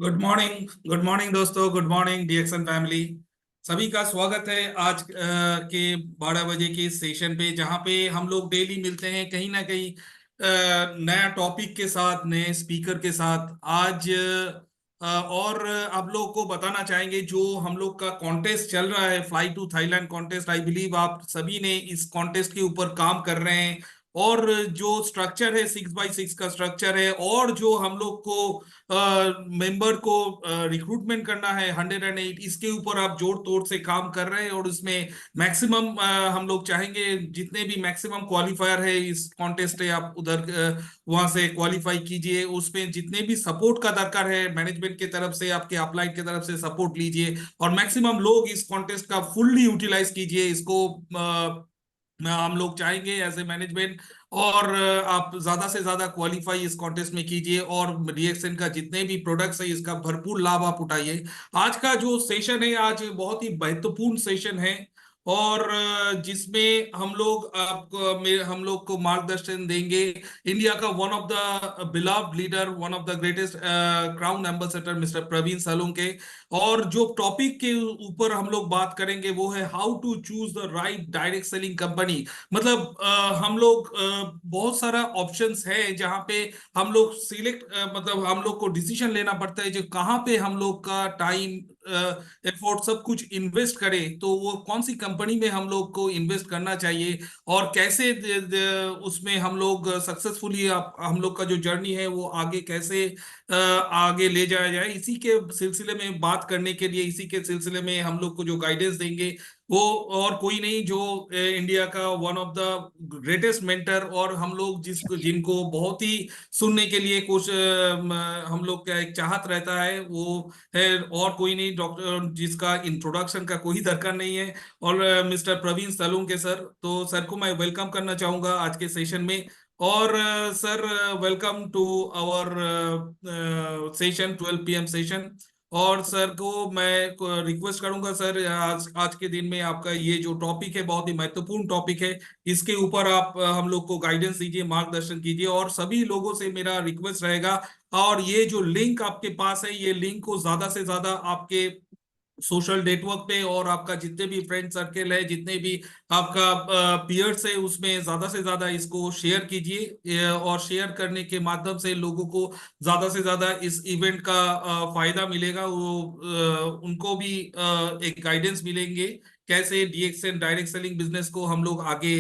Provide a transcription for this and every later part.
Good morning दोस्तों। Good morning DXN family. सभी का स्वागत है आज के 12 बजे के सेशन पे, जहाँ पे हम लोग डेली मिलते हैं कहीं ना कहीं नया टॉपिक के साथ, नए स्पीकर के साथ। आज और आप लोग को बताना चाहेंगे जो हम लोग का कॉन्टेस्ट चल रहा है, fly to Thailand contest. I believe आप सभी ने इस कॉन्टेस्ट के ऊपर काम कर रहे हैं। और जो स्ट्रक्चर है 6x6 का स्ट्रक्चर है, और जो हम लोग को मेंबर को रिक्रूटमेंट करना है 108, इसके ऊपर आप जोड़ तोड़ से काम कर रहे हैं। और उसमें मैक्सिमम हम लोग चाहेंगे जितने भी मैक्सिमम क्वालिफायर है इस कॉन्टेस्ट है, आप उधर वहां से क्वालिफाई कीजिए। उसमें जितने भी सपोर्ट का दरकार है मैनेजमेंट की तरफ से, आपके अपलाइड की तरफ से सपोर्ट लीजिए, और मैक्सिमम लोग इस कॉन्टेस्ट का फुल्ली यूटिलाइज कीजिए इसको। हम लोग चाहेंगे एज ए मैनेजमेंट, और आप ज्यादा से ज्यादा क्वालिफाई इस कॉन्टेस्ट में कीजिए, और रिएक्शन का जितने भी प्रोडक्ट्स है इसका भरपूर लाभ आप उठाइए। आज का जो सेशन है, आज बहुत ही महत्वपूर्ण सेशन है, और जिसमें हम लोग को मार्गदर्शन देंगे इंडिया का one of the beloved leader, one of the greatest crown ambassador mister Praveen Salunke. और जो टॉपिक के ऊपर हम लोग बात करेंगे वो है how to choose the right direct selling company. मतलब हम लोग बहुत सारा ऑप्शंस है जहां पे हम लोग सिलेक्ट, मतलब हम लोग को डिसीजन लेना पड़ता है जो कहाँ पे हम लोग का टाइम, एफर्ट, सब कुछ इन्वेस्ट करें, तो वो कौन सी कंपनी में हम लोग को इन्वेस्ट करना चाहिए, और कैसे उसमें हम लोग सक्सेसफुली, हम लोग का जो जर्नी है वो आगे कैसे आगे ले जाया जाए। इसी के सिलसिले में बात करने के लिए, इसी के सिलसिले में हम लोग को जो गाइडेंस देंगे वो और कोई नहीं, जो इंडिया का one of the greatest mentor, और हम लोग जिनको बहुत ही सुनने के लिए कुछ हम लोग का एक चाहत रहता है, वो है और कोई नहीं, डॉक्टर, जिसका इंट्रोडक्शन का कोई दरकार नहीं है, और मिस्टर प्रवीण सलूंके सर। तो सर को मैं वेलकम करना चाहूंगा आज के सेशन में। और sir, welcome to our session, 12 PM session. और सर को मैं रिक्वेस्ट करूंगा सर, आज आज के दिन में आपका ये जो टॉपिक है बहुत ही महत्वपूर्ण टॉपिक है, इसके ऊपर आप हम लोग को गाइडेंस दीजिए, मार्गदर्शन कीजिए। और सभी लोगों से मेरा रिक्वेस्ट रहेगा, और ये जो लिंक आपके पास है, ये लिंक को ज्यादा से ज्यादा आपके सोशल नेटवर्क पे, और आपका जितने भी फ्रेंड सर्कल है, जितने भी आपका पीयर्स है, उसमें ज्यादा से ज्यादा इसको शेयर कीजिए। और शेयर करने के माध्यम से लोगों को ज्यादा से ज्यादा इस इवेंट का फायदा मिलेगा। वो उनको भी एक गाइडेंस मिलेंगे कैसे डीएक्सएन डायरेक्ट सेलिंग बिजनेस को हम लोग आगे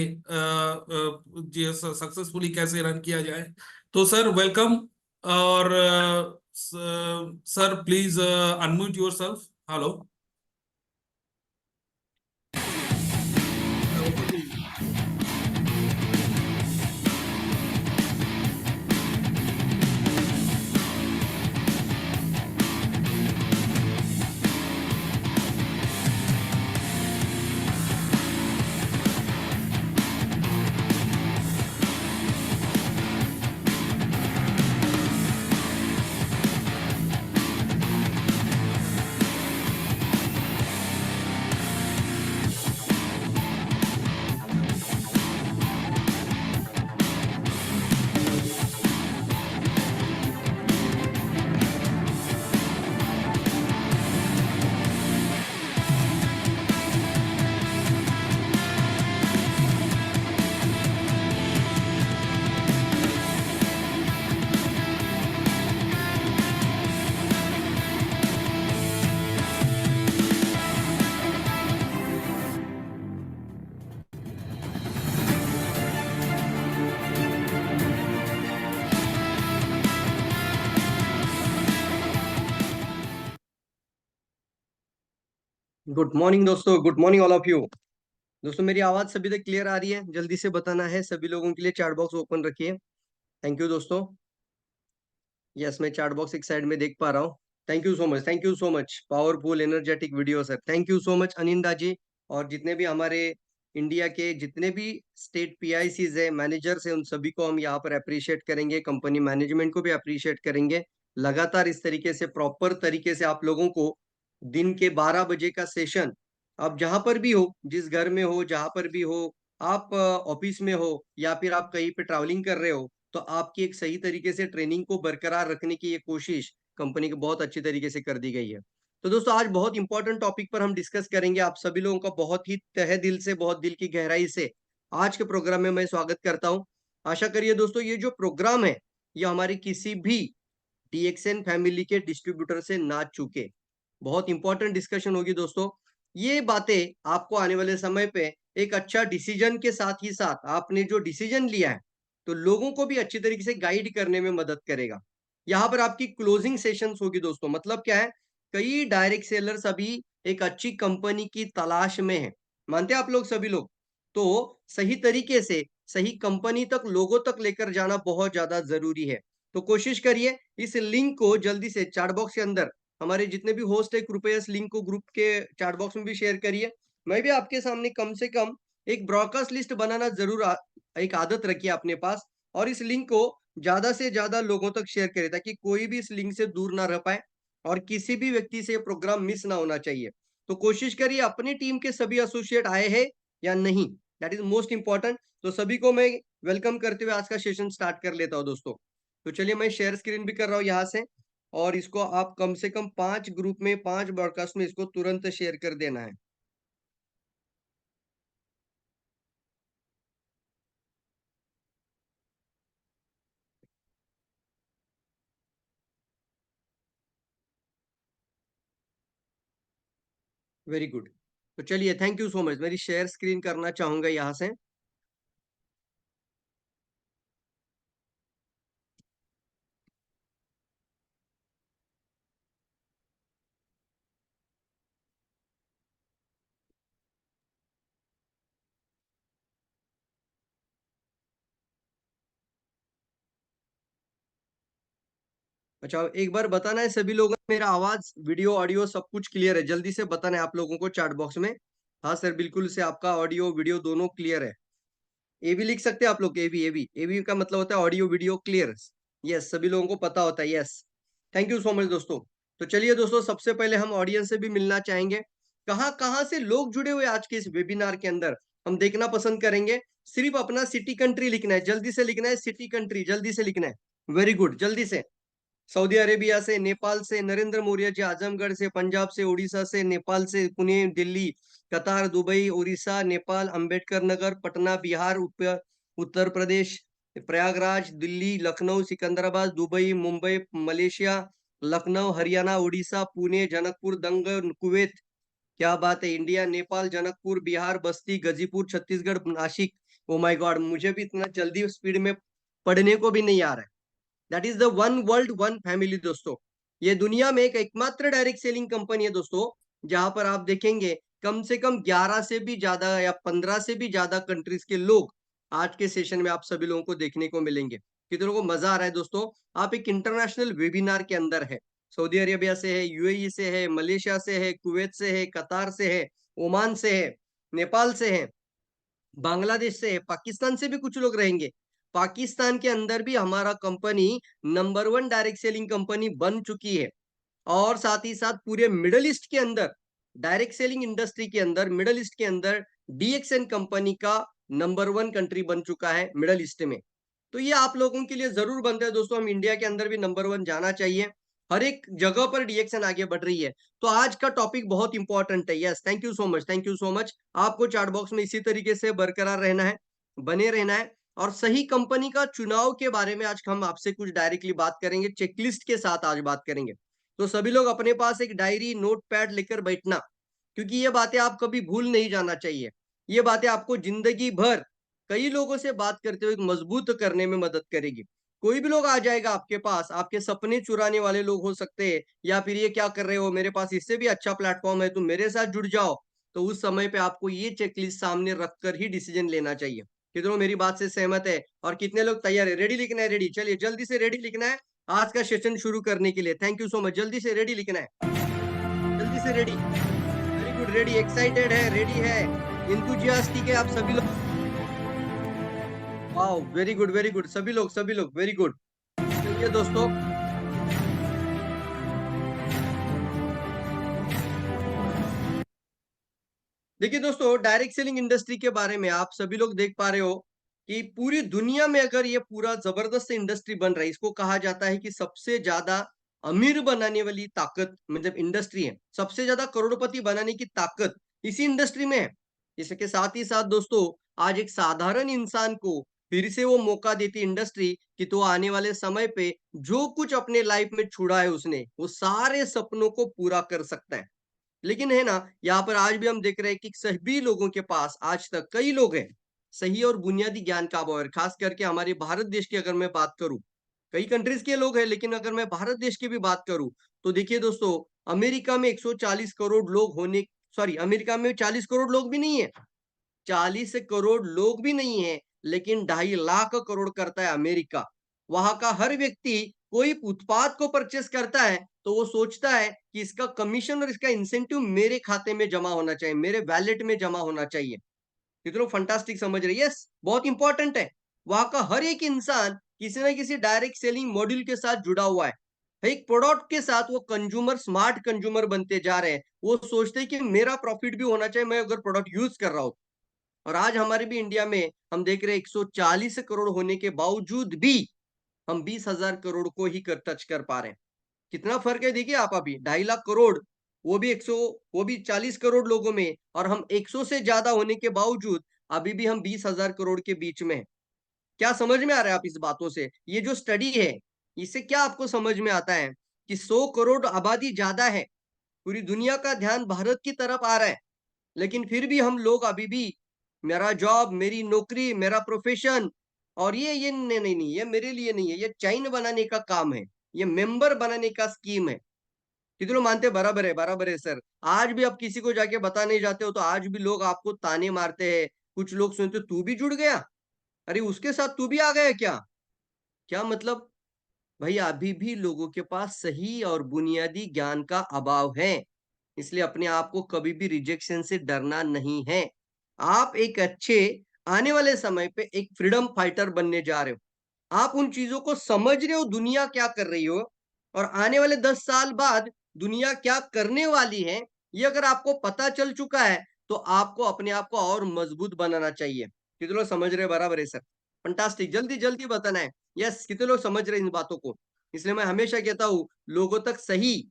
सक्सेसफुली कैसे रन किया जाए। तो सर वेलकम। और sir please unmute yourself. Hello. Good morning दोस्तों, good morning all of you. दोस्तों मेरी आवाज सभी तक क्लियर आ रही है? जल्दी से बताना है सभी लोगों के लिए। चैट बॉक्स ओपन रखिए। थैंक यू दोस्तों। यस, मैं चैट बॉक्स एक साइड में देख पा रहा हूँ। Thank you so much, thank you so much. Powerful energetic video sir, thank you so much Aninda ji. और जितने भी हमारे इंडिया के जितने भी स्टेट पीआईसीज है, मैनेजर्स है, उन सभी को हम यहाँ पर अप्रिशिएट करेंगे। कंपनी मैनेजमेंट को भी अप्रिशिएट करेंगे। लगातार इस तरीके से प्रॉपर तरीके से आप लोगों को दिन के 12 बजे का सेशन, आप जहां पर भी हो, जिस घर में हो, जहां पर भी हो, आप ऑफिस में हो या फिर आप कहीं पे ट्रैवलिंग कर रहे हो, तो आपकी एक सही तरीके से ट्रेनिंग को बरकरार रखने की ये कोशिश कंपनी की बहुत अच्छी तरीके से कर दी गई है। तो दोस्तों आज बहुत इंपॉर्टेंट टॉपिक पर हम डिस्कस करेंगे। आप सभी लोगों का बहुत ही तहे दिल से, बहुत दिल की गहराई से आज के प्रोग्राम में मैं स्वागत करता हूं। आशा करिए दोस्तों ये जो प्रोग्राम है ये हमारी किसी भी डीएक्सएन फैमिली के डिस्ट्रीब्यूटर से ना चूके। बहुत इंपॉर्टेंट डिस्कशन होगी दोस्तों। ये बातें आपको आने वाले समय पे एक अच्छा डिसीजन के साथ ही साथ आपने जो डिसीजन लिया है तो लोगों को भी अच्छी तरीके से गाइड करने में मदद करेगा। यहाँ पर आपकी क्लोजिंग सेशंस होगी दोस्तों। मतलब क्या है, कई डायरेक्ट सेलर्स अभी एक अच्छी कंपनी की तलाश में है। मानते हैं आप लोग सभी लोग? तो सही तरीके से सही कंपनी तक, लोगों तक लेकर जाना बहुत ज्यादा जरूरी है। तो कोशिश करिए इस लिंक को जल्दी से चैट बॉक्स के अंदर, हमारे जितने भी होस्ट है कृपया इस लिंक को ग्रुप के चैट बॉक्स में भी शेयर करिए। मैं भी आपके सामने कम से कम एक ब्रॉडकास्ट लिस्ट बनाना जरूर एक आदत रखिए अपने पास, और इस लिंक को ज्यादा से ज्यादा लोगों तक शेयर करें ताकि कोई भी इस लिंक से दूर ना रह पाए और किसी भी व्यक्ति से ये प्रोग्राम मिस ना होना चाहिए। तो कोशिश करिए अपनी टीम के सभी एसोसिएट आए हैं या नहीं, दैट इज मोस्ट इंपॉर्टेंट। तो सभी को मैं वेलकम करते हुए आज का सेशन स्टार्ट कर लेता हूँ दोस्तों। तो चलिए मैं शेयर स्क्रीन भी कर रहा हूँ यहाँ से, और इसको आप कम से कम 5 ग्रुप में, 5 ब्रॉडकास्ट में इसको तुरंत शेयर कर देना है। Very good. तो चलिए थैंक यू सो मच। मेरी शेयर स्क्रीन करना चाहूंगा यहाँ से। अच्छा एक बार बताना है सभी लोगों को मेरा आवाज, वीडियो, ऑडियो सब कुछ क्लियर है? जल्दी से बताना है आप लोगों को चैट बॉक्स में। हाँ सर बिल्कुल से आपका ऑडियो वीडियो दोनों क्लियर है। ए भी लिख सकते हैं आप लोग। ए बी का मतलब होता है ऑडियो वीडियो क्लियर। यस, सभी लोगों को पता होता है। Yes, thank you so much दोस्तों। तो चलिए दोस्तों सबसे पहले हम ऑडियंस से भी मिलना चाहेंगे। कहाँ कहाँ से लोग जुड़े हुए आज के इस वेबिनार के अंदर हम देखना पसंद करेंगे। सिर्फ अपना सिटी कंट्री लिखना है, जल्दी से लिखना है, सिटी कंट्री जल्दी से लिखना है। वेरी गुड, जल्दी से। सऊदी अरेबिया से, नेपाल से, नरेंद्र मौर्य जी आजमगढ़ से, पंजाब से, उड़ीसा से, नेपाल से, पुणे, दिल्ली, कतार, Dubai, Orissa, Nepal, Ambedkar Nagar, Patna, Bihar, Uttar Pradesh, Prayagraj, Delhi, Lucknow, Secunderabad, Dubai, Mumbai, Malaysia, Lucknow, Haryana, Orissa, Pune, Janakpur, दंग, कुवैत। क्या बात है! India, Nepal, Janakpur, Bihar, Basti, Ghazipur, Chhattisgarh, Nashik. Oh my God, मुझे भी इतना जल्दी स्पीड में पढ़ने को भी नहीं आ रहा है। That is the one world one family दोस्तों। ये दुनिया में एक एकमात्र डायरेक्ट सेलिंग कंपनी है दोस्तों, जहां पर आप देखेंगे कम से कम 11 से भी ज्यादा या 15 से भी ज्यादा कंट्रीज के लोग आज के सेशन में आप सभी लोगों को देखने को मिलेंगे। कितने लोगों को मजा आ रहा है दोस्तों? आप एक इंटरनेशनल वेबिनार के अंदर है। सऊदी अरेबिया से है, यूएई से है, मलेशिया से है, कुवैत से है, कतार से है, ओमान से है, नेपाल से है, बांग्लादेश से है, पाकिस्तान से भी कुछ लोग रहेंगे। पाकिस्तान के अंदर भी हमारा company number 1 direct selling company बन चुकी है। और साथ ही साथ पूरे मिडल ईस्ट के अंदर, डायरेक्ट सेलिंग इंडस्ट्री के अंदर, मिडल ईस्ट के अंदर डीएक्सएन कंपनी का नंबर 1 कंट्री बन चुका है मिडल ईस्ट में। तो ये आप लोगों के लिए जरूर बनता है दोस्तों, हम इंडिया के अंदर भी नंबर 1 जाना चाहिए। हर एक जगह पर डीएक्सएन आगे बढ़ रही है। तो आज का टॉपिक बहुत इंपॉर्टेंट है। Yes, thank you so much, thank you so much. आपको चैट बॉक्स में इसी तरीके से बरकरार रहना है, बने रहना है। और सही कंपनी का चुनाव के बारे में आज हम आपसे कुछ डायरेक्टली बात करेंगे, चेकलिस्ट के साथ आज बात करेंगे। तो सभी लोग अपने पास एक डायरी नोट पैड लेकर बैठना, क्योंकि ये बातें आप कभी भूल नहीं जाना चाहिए। ये बातें आपको जिंदगी भर कई लोगों से बात करते हुए मजबूत करने में मदद करेगी। कोई भी लोग आ जाएगा आपके पास, आपके सपने चुराने वाले लोग हो सकते हैं, या फिर ये क्या कर रहे हो, मेरे पास इससे भी अच्छा प्लेटफॉर्म है, तुम मेरे साथ जुड़ जाओ। तो उस समय पे आपको ये चेकलिस्ट सामने रखकर ही डिसीजन लेना चाहिए। कितने लोग मेरी बात से सहमत है और कितने लोग तैयार है? रेडी लिखना है, रेडी। चलिए जल्दी से रेडी लिखना है आज का सेशन शुरू करने के लिए। Thank you so much. जल्दी से रेडी लिखना है, जल्दी से ready. Very good, ready, excited है, रेडी है, इंथुजियास्टिक है आप सभी लोग। Wow, very good, very good, सभी लोग, सभी लोग, वेरी गुड। चलिए दोस्तों, देखिए दोस्तों, डायरेक्ट सेलिंग इंडस्ट्री के बारे में आप सभी लोग देख पा रहे हो कि पूरी दुनिया में अगर ये पूरा जबरदस्त इंडस्ट्री बन रहा है, इसको कहा जाता है कि सबसे ज्यादा अमीर बनाने वाली ताकत मतलब इंडस्ट्री है, सबसे ज्यादा करोड़पति बनाने की ताकत इसी इंडस्ट्री में है। इसके साथ ही साथ दोस्तों, आज एक साधारण इंसान को फिर से वो मौका देती इंडस्ट्री कि तो आने वाले समय पे जो कुछ अपने लाइफ में छुड़ा है उसने, वो सारे सपनों को पूरा कर सकता है। लेकिन है ना, यहाँ पर आज भी हम देख रहे हैं कि सभी लोगों के पास आज तक कई लोग हैं, सही और बुनियादी ज्ञान का अभाव है। खास करके हमारे भारत देश की अगर मैं बात करूं, कई कंट्रीज के लोग हैं, लेकिन अगर मैं भारत देश की भी बात करूं, तो देखिए दोस्तों, अमेरिका में 140 करोड़ लोग होने, सॉरी, अमेरिका में 40 करोड़ लोग भी नहीं है, 40 करोड़ लोग भी नहीं है, लेकिन 2.5 लाख करोड़ करता है अमेरिका। वहां का हर व्यक्ति कोई उत्पाद को परचेस करता है तो वो सोचता है कि इसका कमीशन और इसका इंसेंटिव मेरे खाते में जमा होना चाहिए, मेरे वैलेट में जमा होना चाहिए। ये तो लोग फंटास्टिक समझ रहे हैं। यस, बहुत इंपॉर्टेंट है। वहां का हर एक इंसान किसी ना किसी डायरेक्ट सेलिंग मॉड्यूल के साथ जुड़ा हुआ है। एक प्रोडक्ट के साथ वो कंज्यूमर स्मार्ट कंज्यूमर बनते जा रहे हैं। वो सोचते हैं कि मेरा प्रॉफिट भी होना चाहिए, मैं अगर प्रोडक्ट यूज कर रहा हूं। और आज हमारे भी इंडिया में हम देख रहे हैं 140 करोड़ होने के बावजूद भी हम 20,000 करोड़ को ही टच कर पा रहे हैं। कितना फर्क है देखिए आप, अभी 2.5 लाख करोड़, वो भी 100, वो भी 40 करोड़ लोगों में, और हम 100 से ज्यादा होने के बावजूद अभी भी हम 20,000 करोड़ के बीच में हैं। क्या समझ में आ रहा है आप इस बातों से? ये जो स्टडी है, इससे क्या आपको समझ में आता है कि 100 करोड़ आबादी ज्यादा है, पूरी दुनिया का ध्यान भारत की तरफ आ रहा है, लेकिन फिर भी हम लोग अभी भी मेरा जॉब, मेरी नौकरी, मेरा प्रोफेशन, और ये नहीं नहीं नहीं, ये मेरे लिए नहीं है, ये चैन बनाने का काम है, ये मेंबर बनाने का स्कीम है। कितने लोग मानते हैं बराबर है सर। आज भी आप किसी को जाके बताने जाते हो तो आज भी लोग आपको ताने मारते हैं। कुछ लोग सुनते, तू भी जुड़ गया, अरे उसके साथ तू भी आ गया क्या? क्या मतलब? भाई अभी भी लोगों के पास सही और बुनियादी ज्ञान का अभाव है। इसलिए अपने आप को कभी भी रिजेक्शन से डरना नहीं है। आप एक अच्छे आने वाले समय पे एक फ्रीडम फाइटर बनने जा रहे हो। आप उन चीजों को समझ रहे हो, दुनिया क्या कर रही हो, और आने वाले 10 साल बाद दुनिया क्या करने वाली है, ये अगर आपको पता चल चुका है, तो आपको अपने आप को और मजबूत बनाना चाहिए। कितने लोग समझ रहे हैं? बराबर है सर। फंटास्टिक, जल्दी जल्दी बताना है। यस, कितने लोग समझ रहे हैं इन बातों को? इसलिए मैं हमेशा कहता हूं, लोगों तक सही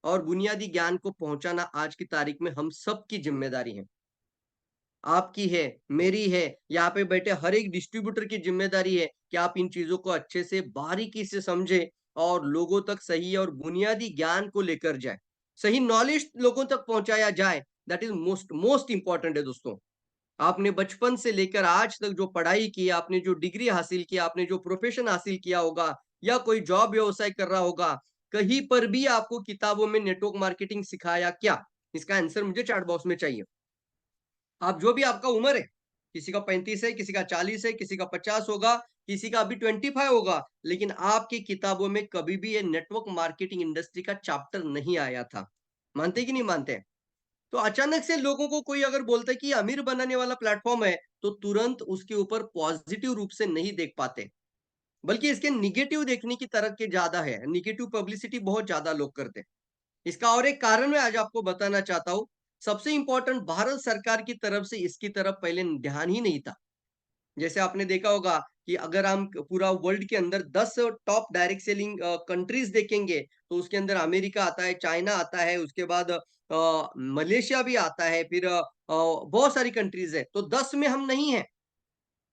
और बुनियादी ज्ञान को पहुंचाना आज की तारीख में हम सबकी जिम्मेदारी है। आपकी है, मेरी है, यहाँ पे बैठे हर एक डिस्ट्रीब्यूटर की जिम्मेदारी है कि आप इन चीजों को अच्छे से बारीकी से समझे और लोगों तक सही और बुनियादी ज्ञान को लेकर जाए, सही नॉलेज लोगों तक पहुंचाया जाए। That is most most important है दोस्तों। आपने बचपन से लेकर आज तक जो पढ़ाई की, आपने जो डिग्री हासिल किया, आपने जो प्रोफेशन हासिल किया होगा, या कोई जॉब व्यवसाय कर रहा होगा, कहीं पर भी आपको किताबों में नेटवर्क मार्केटिंग सिखाया क्या? इसका आंसर मुझे चैट बॉक्स में चाहिए। आप जो भी आपका उम्र है, किसी का 35 है, किसी का 40 है, किसी का 50 होगा, किसी का अभी 25 होगा, लेकिन आपकी किताबों में कभी भी ये नेटवर्क मार्केटिंग इंडस्ट्री का चैप्टर नहीं आया था। मानते कि नहीं मानते? तो अचानक से लोगों को कोई अगर बोलता है कि ये अमीर बनाने वाला प्लेटफॉर्म है, तो तुरंत उसके ऊपर पॉजिटिव रूप से नहीं देख पाते, बल्कि इसके निगेटिव देखने की तरफ के ज्यादा है। निगेटिव पब्लिसिटी बहुत ज्यादा लोग करते हैं। इसका और एक कारण मैं आज आपको बताना चाहता हूं। सबसे इंपॉर्टेंट, भारत सरकार की तरफ से इसकी तरफ पहले ध्यान ही नहीं था। जैसे आपने देखा होगा कि अगर हम पूरा वर्ल्ड के अंदर 10 टॉप डायरेक्ट सेलिंग कंट्रीज देखेंगे, तो उसके अंदर अमेरिका आता है, चाइना आता है, उसके बाद मलेशिया भी आता है, फिर बहुत सारी कंट्रीज है, तो 10 में हम नहीं है।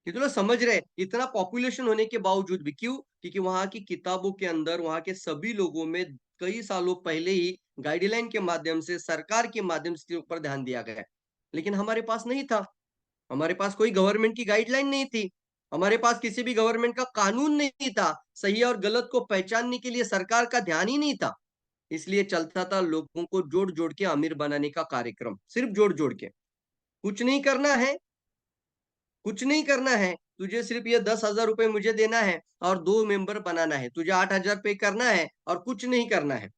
ये तो लोग समझ रहे हैं, इतना पॉपुलेशन होने के बावजूद भी। क्यों? क्योंकि वहां की किताबों के अंदर वहां के सभी लोगों में कई सालों पहले ही गाइडलाइन के माध्यम से, सरकार के माध्यम से इसके ऊपर ध्यान दिया गया है। लेकिन हमारे पास नहीं था। हमारे पास कोई गवर्नमेंट की गाइडलाइन नहीं थी। हमारे पास किसी भी गवर्नमेंट का कानून नहीं था। सही और गलत को पहचानने के लिए सरकार का ध्यान ही नहीं था। इसलिए चलता था लोगों को जोड़ जोड़ के अमीर बनाने का कार्यक्रम, सिर्फ जोड़ जोड़ के। कुछ नहीं करना है, कुछ नहीं करना है, तुझे सिर्फ ये 10,000 रुपए मुझे देना है और 2 मेंबर बनाना है, तुझे 8,000 पे करना है और कुछ नहीं करना है।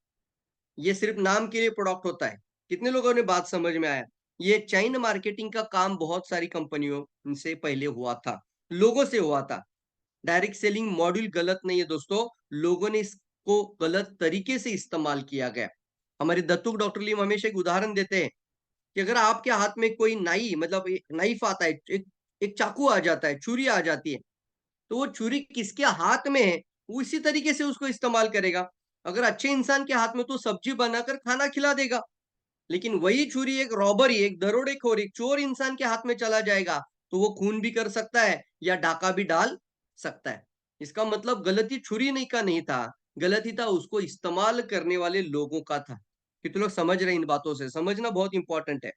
ये सिर्फ नाम के लिए प्रोडक्ट होता है। कितने लोगों ने बात समझ में आया? ये चैन मार्केटिंग का काम बहुत सारी कंपनियों से पहले हुआ था, लोगों से हुआ था। डायरेक्ट सेलिंग मॉड्यूल गलत नहीं है दोस्तों, लोगों ने इसको गलत तरीके से इस्तेमाल किया गया। हमारे दत्तुक डॉक्टर लीम हमेशा एक उदाहरण देते हैं कि अगर आपके हाथ में कोई नाई, मतलब एक नाइफ आता है, एक चाकू आ जाता है, छुरी आ जाती है, तो वो छुरी किसके हाथ में है, वो इसी तरीके से उसको इस्तेमाल करेगा। अगर अच्छे इंसान के हाथ में तो सब्जी बनाकर खाना खिला देगा, लेकिन वही छुरी एक रॉबरी, एक दरोडेखोर, एक चोर इंसान के हाथ में चला जाएगा तो वो खून भी कर सकता है या डाका भी डाल सकता है। इसका मतलब गलती छुरी नहीं का नहीं था, गलती था उसको इस्तेमाल करने वाले लोगों का था। कितने लोग समझ रहे हैं इन बातों से? समझना बहुत इंपॉर्टेंट है।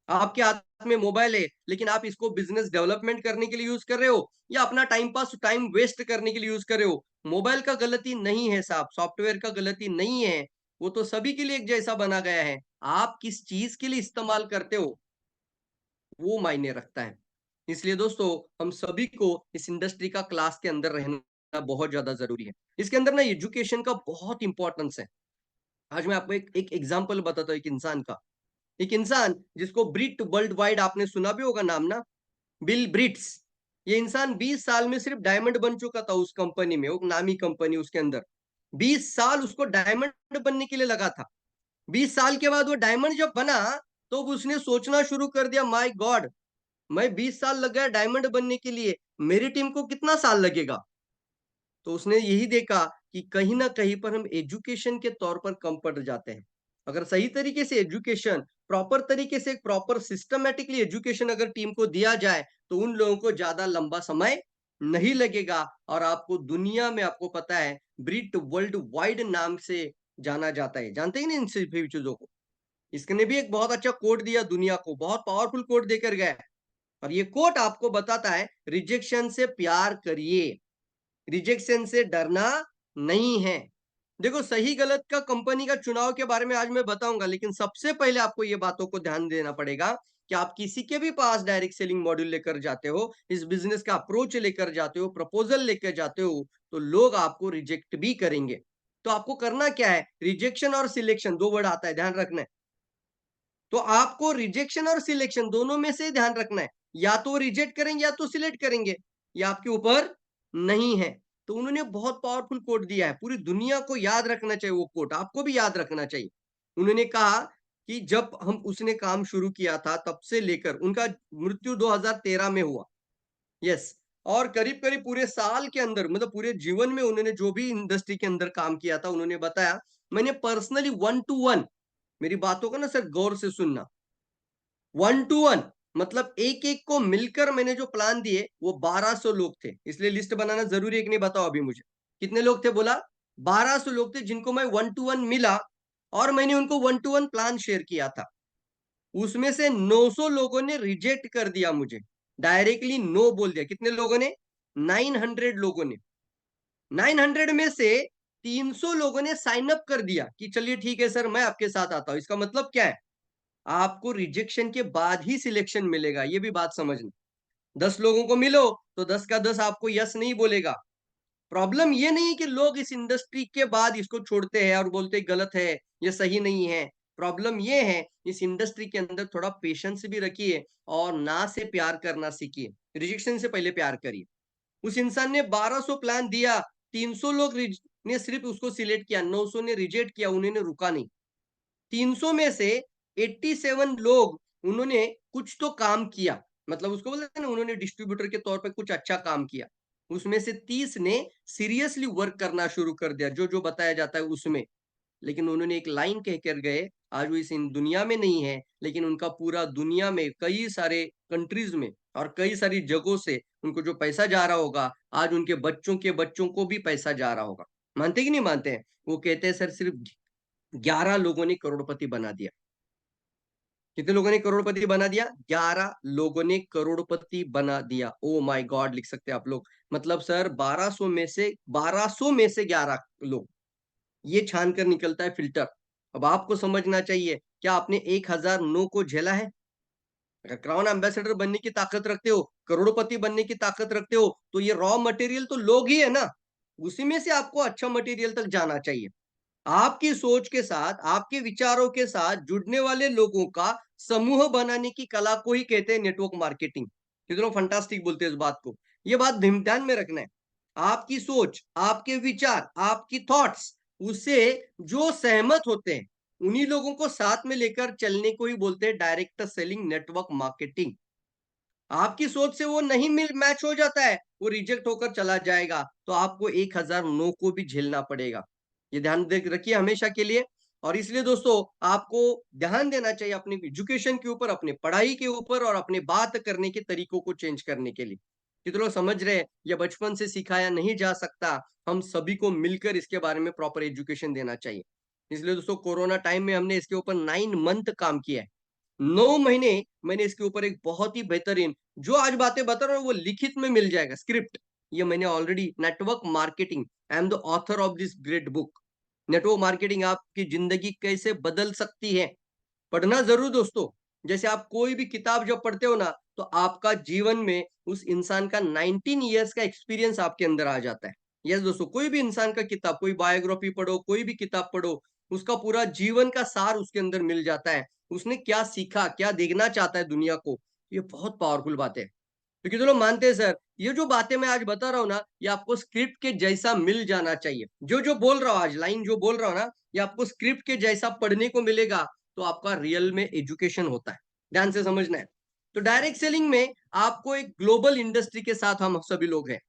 आपके हाथ में मोबाइल है, लेकिन आप इसको बिजनेस डेवलपमेंट करने के लिए यूज कर रहे हो या अपना टाइम पास, टाइम वेस्ट करने के लिए यूज कर रहे हो। मोबाइल का गलती नहीं है साहब, सॉफ्टवेयर का गलती नहीं है, वो तो सभी के लिए एक जैसा बना गया है। आप किस चीज के लिए इस्तेमाल करते हो वो मायने रखता है। इसलिए दोस्तों, हम सभी को इस इंडस्ट्री का क्लास के अंदर रहना बहुत ज्यादा जरूरी है। इसके अंदर ना एजुकेशन का बहुत इंपॉर्टेंस है। आज मैं आपको एक एग्जांपल बताता हूँ एक इंसान का। एक इंसान जिसको ब्रिट वर्ल्ड वाइड आपने सुना भी होगा नाम ना, बिल ब्रिट्स। ये इंसान 20 साल में सिर्फ डायमंड बन चुका था उस कंपनी में, वो नामी कंपनी उसके अंदर। 20 साल उसको डायमंड बनने के लिए लगा था। 20 साल के बाद वो डायमंड जब बना तो उसने सोचना शुरू कर दिया, माय गॉड, मैं 20 साल लग गया डायमंड बनने के लिए, मेरी टीम को कितना साल लगेगा? तो उसने यही देखा कि कहीं ना कहीं पर हम एजुकेशन के तौर पर कम पड़ जाते हैं। अगर सही तरीके से एजुकेशन, प्रॉपर तरीके से, एक प्रॉपर सिस्टमेटिकली एजुकेशन अगर टीम को दिया जाए तो उन लोगों को ज्यादा लंबा समय नहीं लगेगा। और आपको दुनिया में, आपको पता है, ब्रिट वर्ल्ड वाइड नाम से जाना जाता है। जानते ही नहीं इन सभी चीजों को? इसने भी एक बहुत अच्छा कोड दिया दुनिया को, बहुत पावरफुल कोड देकर गया है। और ये कोट आपको बताता है, रिजेक्शन से प्यार करिए, रिजेक्शन से डरना नहीं है। देखो, सही गलत का कंपनी का चुनाव के बारे में आज मैं बताऊंगा, लेकिन सबसे पहले आपको ये बातों को ध्यान देना पड़ेगा कि आप किसी के भी पास डायरेक्ट सेलिंग मॉड्यूल लेकर जाते हो, इस बिजनेस का अप्रोच लेकर जाते हो, प्रपोजल लेकर जाते हो, तो लोग आपको रिजेक्ट भी करेंगे। तो आपको करना क्या है? रिजेक्शन और सिलेक्शन, दो वर्ड आता है, ध्यान रखना है। तो आपको रिजेक्शन और सिलेक्शन दोनों में से ध्यान रखना है। या तो रिजेक्ट करेंगे या तो सिलेक्ट करेंगे, ये आपके ऊपर नहीं है। तो उन्होंने बहुत पावरफुल कोट दिया है, पूरी दुनिया को याद रखना चाहिए वो कोट, आपको भी याद रखना चाहिए। उन्होंने कहा कि जब हम उसने काम शुरू किया था तब से लेकर, उनका मृत्यु 2013 में हुआ। यस। और करीब करीब पूरे साल के अंदर, मतलब पूरे जीवन में उन्होंने जो भी इंडस्ट्री के अंदर काम किया था, उन्होंने बताया, मैंने पर्सनली 1 to 1, मेरी बातों को ना सर गौर से सुनना, 1 to 1 मतलब एक एक को मिलकर मैंने जो प्लान दिए वो 1200 लोग थे। इसलिए लिस्ट बनाना जरूरी है कि नहीं बताओ अभी मुझे? कितने लोग थे बोला? 1200 लोग थे जिनको मैं 1 to 1 मिला और मैंने उनको 1 to 1 प्लान शेयर किया था। उसमें से 900 लोगों ने रिजेक्ट कर दिया मुझे, डायरेक्टली नो बोल दिया। कितने लोगों ने? 900 लोगों ने। 900 में से 300 लोगों ने साइन अप कर दिया कि चलिए ठीक है सर, मैं आपके साथ आता हूं। इसका मतलब क्या है? आपको रिजेक्शन के बाद ही सिलेक्शन मिलेगा, ये भी बात समझना। 10 लोगों को मिलो तो 10 का 10 आपको यस नहीं बोलेगा। प्रॉब्लम ये नहीं है कि लोग इस इंडस्ट्री के बाद इसको छोड़ते हैं और बोलते हैं गलत है, ये सही नहीं है। प्रॉब्लम ये है, इस इंडस्ट्री के अंदर थोड़ा पेशेंस भी रखिए और ना से प्यार करना सीखिए। रिजेक्शन से पहले प्यार करिए। उस इंसान ने 1200 प्लान दिया, 300 लोग ने सिर्फ उसको सिलेक्ट किया, 900 ने रिजेक्ट किया, उन्होंने रुका नहीं। 300 में से 87 लोग, उन्होंने कुछ तो काम किया, मतलब उसको बोलते हैं ना, उन्होंने डिस्ट्रीब्यूटर के तौर पे कुछ अच्छा काम किया। उसमें से 30 ने सीरियसली वर्क करना शुरू कर दिया, जो जो बताया जाता है उसमें। लेकिन उन्होंने एक लाइन कह कर गए, आज वो इस इन दुनिया में नहीं है, लेकिन उनका पूरा दुनिया में कई सारे कंट्रीज में और कई सारी जगहों से उनको जो पैसा जा रहा होगा, आज उनके बच्चों के बच्चों को भी पैसा जा रहा होगा। मानते कि नहीं मानते हैं? वो कहते हैं सर सिर्फ 11 लोगों ने करोड़पति बना दिया। कितने लोगों ने करोड़पति बना दिया? 11 लोगों ने करोड़पति बना दिया। ओ माय गॉड, लिख सकते हैं आप लोग। मतलब सर 1200 में से 11 लोग, ये छान कर निकलता है फिल्टर। अब आपको समझना चाहिए, क्या आपने 1000 नो को झेला है? अगर क्राउन एम्बेसडर बनने की ताकत रखते हो, करोड़पति बनने की ताकत रखते हो, तो ये रॉ मटेरियल तो लोग ही है ना, उसी में से आपको अच्छा मटेरियल तक जाना चाहिए। आपकी सोच के साथ, आपके विचारों के साथ जुड़ने वाले लोगों का समूह बनाने की कला को ही कहते हैं नेटवर्क मार्केटिंग। कितनों फंटास्टिक बोलते हैं इस बात को। ये बात ध्यान में रखना है। आपकी सोच, आपके विचार, आपकी थॉट्स, उससे जो सहमत होते हैं, उन्हीं लोगों को साथ में लेकर चलने को ही बोलते हैं डायरेक्ट सेलिंग नेटवर्क मार्केटिंग। आपकी सोच से वो नहीं मिल मैच हो जाता है, वो रिजेक्ट होकर चला जाएगा, तो आपको 1000 नो को भी झेलना पड़ेगा। ये ध्यान रखिए हमेशा के लिए। और इसलिए दोस्तों आपको ध्यान देना चाहिए अपनी एजुकेशन के ऊपर, अपने पढ़ाई के ऊपर और अपने बात करने के तरीकों को चेंज करने के लिए। कितने लोग समझ रहे हैं ये बचपन से सिखाया नहीं जा सकता, हम सभी को मिलकर इसके बारे में प्रॉपर एजुकेशन देना चाहिए। इसलिए दोस्तों कोरोना टाइम में हमने इसके ऊपर 9 मंथ काम किया है। 9 महीने मैंने इसके ऊपर एक बहुत ही बेहतरीन, जो आज बातें बता रहा हूँ वो लिखित में मिल जाएगा स्क्रिप्ट। ये मैंने already network marketing, I am the author of this great book. Network marketing आपकी जिंदगी कैसे बदल सकती है, पढ़ना जरूर दोस्तों। जैसे आप कोई भी किताब जब पढ़ते हो ना, तो आपका जीवन में उस इंसान का 19 ईयर्स का एक्सपीरियंस आपके अंदर आ जाता है। यस दोस्तों, कोई भी इंसान का किताब, कोई बायोग्राफी पढ़ो, कोई भी किताब पढ़ो, उसका पूरा जीवन का सार उसके अंदर मिल जाता है। उसने क्या सीखा, क्या देखना चाहता है दुनिया को, ये बहुत पावरफुल बात है। क्योंकि तो लोग मानते हैं सर ये जो बातें मैं आज बता रहा हूँ ना, ये आपको स्क्रिप्ट के जैसा मिल जाना चाहिए। जो जो बोल रहा हूँ आज, लाइन जो बोल रहा हूँ ना, ये आपको स्क्रिप्ट के जैसा पढ़ने को मिलेगा, तो आपका रियल में एजुकेशन होता है। ध्यान से समझना है। तो डायरेक्ट सेलिंग में आपको एक ग्लोबल इंडस्ट्री के साथ हम सभी लोग हैं,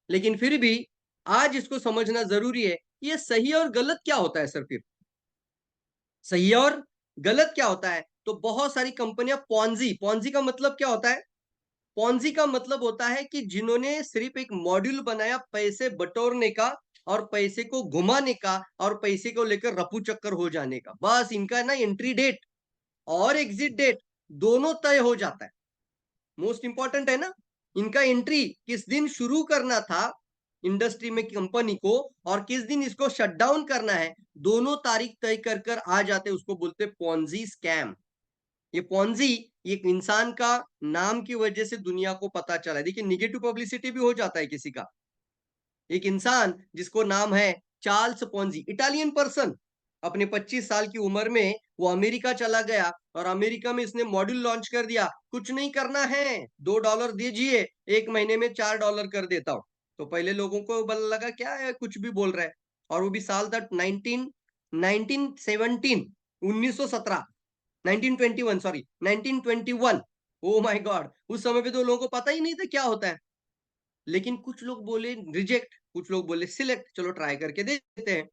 लेकिन फिर भी आज इसको समझना जरूरी है, ये सही और गलत क्या होता है सर। फिर सही और गलत क्या होता है, तो बहुत सारी कंपनियां पॉन्जी, पॉन्जी का मतलब क्या होता है? पॉन्जी का मतलब होता है कि जिन्होंने सिर्फ एक मॉड्यूल बनाया पैसे बटोरने का और पैसे को घुमाने का और पैसे को लेकर रफू चक्कर हो जाने का। बस इनका ना एंट्री डेट और एग्जिट डेट दोनों तय हो जाता है। मोस्ट इंपॉर्टेंट है ना, इनका एंट्री किस दिन शुरू करना था इंडस्ट्री में कंपनी को, और किस दिन इसको शट डाउन करना है, दोनों तारीख तय कर कर आ जाते, उसको बोलते पॉन्जी स्कैम। ये पॉन्जी एक इंसान का नाम की वजह से दुनिया को पता चला है। देखिए निगेटिव पब्लिसिटी भी हो जाता है किसी का। एक इंसान जिसको नाम है चार्ल्स पॉन्जी, इटालियन पर्सन, अपने 25 साल की उम्र में वो अमेरिका चला गया और अमेरिका में इसने मॉड्यूल लॉन्च कर दिया। कुछ नहीं करना है, $2 दीजिए, 1 महीने में $4 कर देता हूं। तो पहले लोगों को लगा क्या है, कुछ भी बोल रहा है। और वो भी साल था 1917, 1917, 1921, सॉरी 1921। ओ माय गॉड, उस समय पे तो लोगों को पता ही नहीं था क्या होता है। लेकिन कुछ लोग बोले रिजेक्ट, कुछ लोग बोले सिलेक्ट, चलो ट्राई करके दे देते हैं।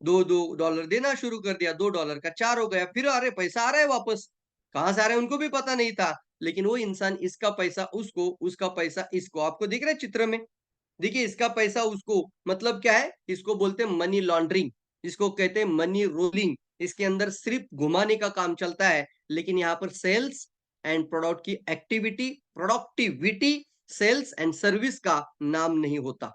दो दो डॉलर देना शुरू कर दिया, $2 का 4 हो गया। फिर अरे पैसा आ रहा है वापस, कहां से आ रहा है उनको भी पता नहीं था। लेकिन वो इंसान इसका पैसा उसको, उसका पैसा इसको, आपको दिख रहा है चित्र में। देखिए इसका पैसा उसको, मतलब क्या है, इसको बोलते हैं मनी लॉन्ड्रिंग, इसको कहते हैं मनी रोलिंग। इसके अंदर सिर्फ घुमाने का काम चलता है, लेकिन यहाँ पर सेल्स एंड प्रोडक्ट की activity, productivity, sales and service का नाम नहीं होता।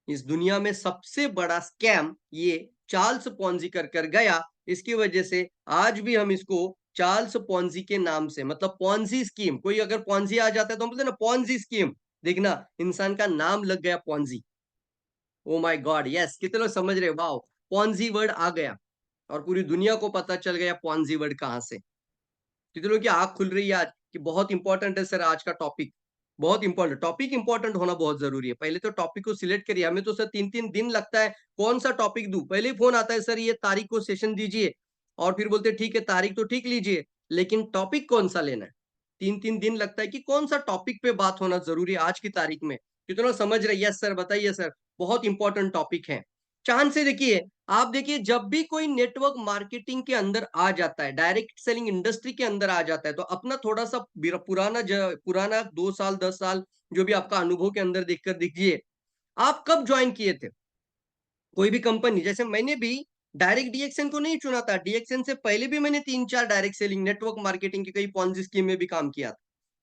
इस दुनिया में सबसे बड़ा स्कैम ये चार्ल्स पॉन्जी कर कर गया। इसकी वजह से आज भी हम इसको चार्ल्स पॉन्जी के नाम से, मतलब पॉन्जी स्कीम, कोई अगर पॉन्जी आ जाता है तो हम बोलते हैं ना पॉन्जी स्कीम। देखना इंसान का नाम लग गया Ponzi. Oh my God, yes, कितने लोग समझ रहे, वाओ, पॉन्जी वर्ड आ गया और पूरी दुनिया को पता चल गया पॉन्जी वर्ड कहां से। कितने लोग की आंख खुल रही है आज कि बहुत इंपॉर्टेंट है सर आज का टॉपिक। बहुत इंपॉर्टेंट टॉपिक, इंपॉर्टेंट होना बहुत जरूरी है। पहले तो टॉपिक को सिलेक्ट करिए, हमें तो सर 3-3 दिन लगता है कौन सा टॉपिक दूं। पहले ही फोन आता है सर ये तारीख को सेशन दीजिए, और फिर बोलते ठीक है तारीख तो ठीक लीजिए, लेकिन टॉपिक कौन सा लेना है। 3-3 दिन लगता है कि कौन सा टॉपिक पे बात होना जरूरी है आज की तारीख में। कितना समझ रहे, यस सर बताइए सर, बहुत इंपॉर्टेंट टॉपिक है। चांद से देखिए, आप देखिए जब भी कोई नेटवर्क मार्केटिंग के अंदर आ जाता है, डायरेक्ट सेलिंग इंडस्ट्री के अंदर आ जाता है, तो अपना थोड़ा सा पुराना 2 साल 10 साल जो भी आपका अनुभव के अंदर देखकर देखिए, आप कब ज्वाइन किए थे कोई भी कंपनी। जैसे मैंने भी डायरेक्ट डीएक्सएन को नहीं चुना था, डीएक्सएन से पहले भी मैंने 3-4 डायरेक्ट सेलिंग नेटवर्क मार्केटिंग की कई पॉन्जी स्कीम में भी काम किया था।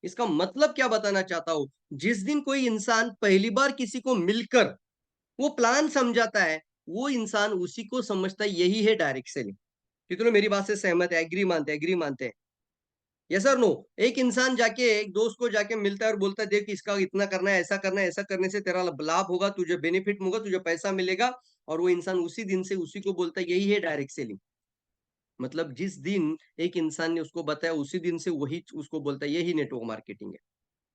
इसका मतलब क्या बताना चाहता हूं, जिस दिन कोई इंसान पहली बार किसी को मिलकर वो प्लान समझाता है, वो इंसान उसी को समझता है यही है डायरेक्ट सेलिंग। कितने मेरी बात से सहमत है, एग्री मानते हैं, एग्री मानते हैं, यस और नो। एक इंसान जाके एक दोस्त को जाके मिलता है और बोलता है देख इसका इतना करना है, ऐसा करना है, ऐसा करने से तेरा लाभ होगा, तुझे बेनिफिट होगा, तुझे पैसा मिलेगा। और वो इंसान उसी दिन से उसी को बोलता है यही है डायरेक्ट सेलिंग। मतलब जिस दिन एक इंसान ने उसको बताया उसी दिन से वही उसको बोलता है यही नेटवर्क मार्केटिंग है।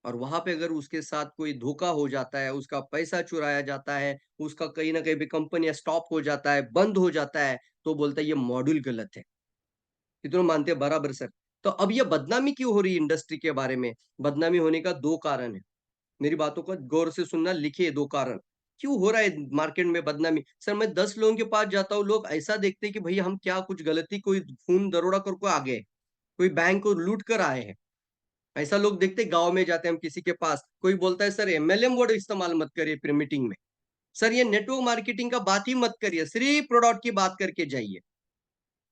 और वहां पे अगर उसके साथ कोई धोखा हो जाता है, उसका पैसा चुराया जाता है, उसका कहीं ना कहीं भी कंपनी स्टॉप हो जाता है, बंद हो जाता है, तो बोलता है ये मॉड्यूल गलत है। कितने मानते हैं बराबर सर। तो अब ये बदनामी क्यों हो रही है इंडस्ट्री के बारे में? बदनामी होने का 2 कारण है। मेरी बातों को गौर से सुनना, लिखिए 2 कारण। क्यों हो रहा है मार्केट में बदनामी? सर मैं 10 लोगों के पास जाता हूँ, लोग ऐसा देखते हैं कि भैया हम क्या कुछ गलती, कोई खून दरोड़ा करके आ गए, कोई बैंक को लूट कर आए हैं। ऐसा लोग देखते, गाँव में जाते हैं हम किसी के पास, कोई बोलता है सर एमएलएम वर्ड इस्तेमाल मत करिए फिर मीटिंग में। सर ये नेटवर्क मार्केटिंग का बात ही मत करिए, सिर्फ प्रोडक्ट की बात करके जाइए।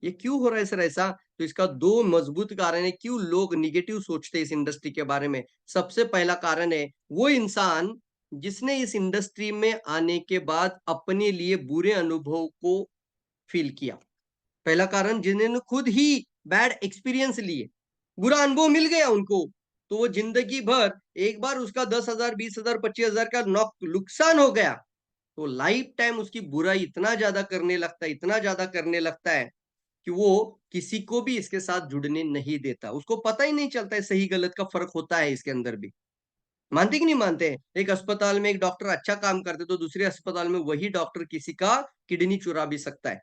ये क्यों हो रहा है सर ऐसा? तो इसका 2 मजबूत कारण है क्यों लोग नेगेटिव सोचते हैं इस इंडस्ट्री के बारे में। सबसे पहला कारण है, वो इंसान जिसने इस इंडस्ट्री में आने के बाद अपने लिए बुरे अनुभव को फ़ील किया। पहला कारण जिन्होंने खुद ही बैड एक्सपीरियंस लिए, बुरा अनुभव मिल गया उनको, तो वो ज़िंदगी भर एक बार उसका 10,000, 20,000, 25,000 का नुकसान हो गया, तो लाइफ टाइम उसकी बुराई इतना ज़्यादा करने लगता है, इतना ज़्यादा करने लगता है कि वो किसी को भी इसके साथ जुड़ने नहीं देता। उसको पता ही नहीं चलता है सही-गलत का फ़र्क होता है इसके अंदर भी। मानते कि नहीं मानते हैं? एक अस्पताल में एक डॉक्टर अच्छा काम करते तो दूसरे अस्पताल में वही डॉक्टर किसी का किडनी चुरा भी सकता है।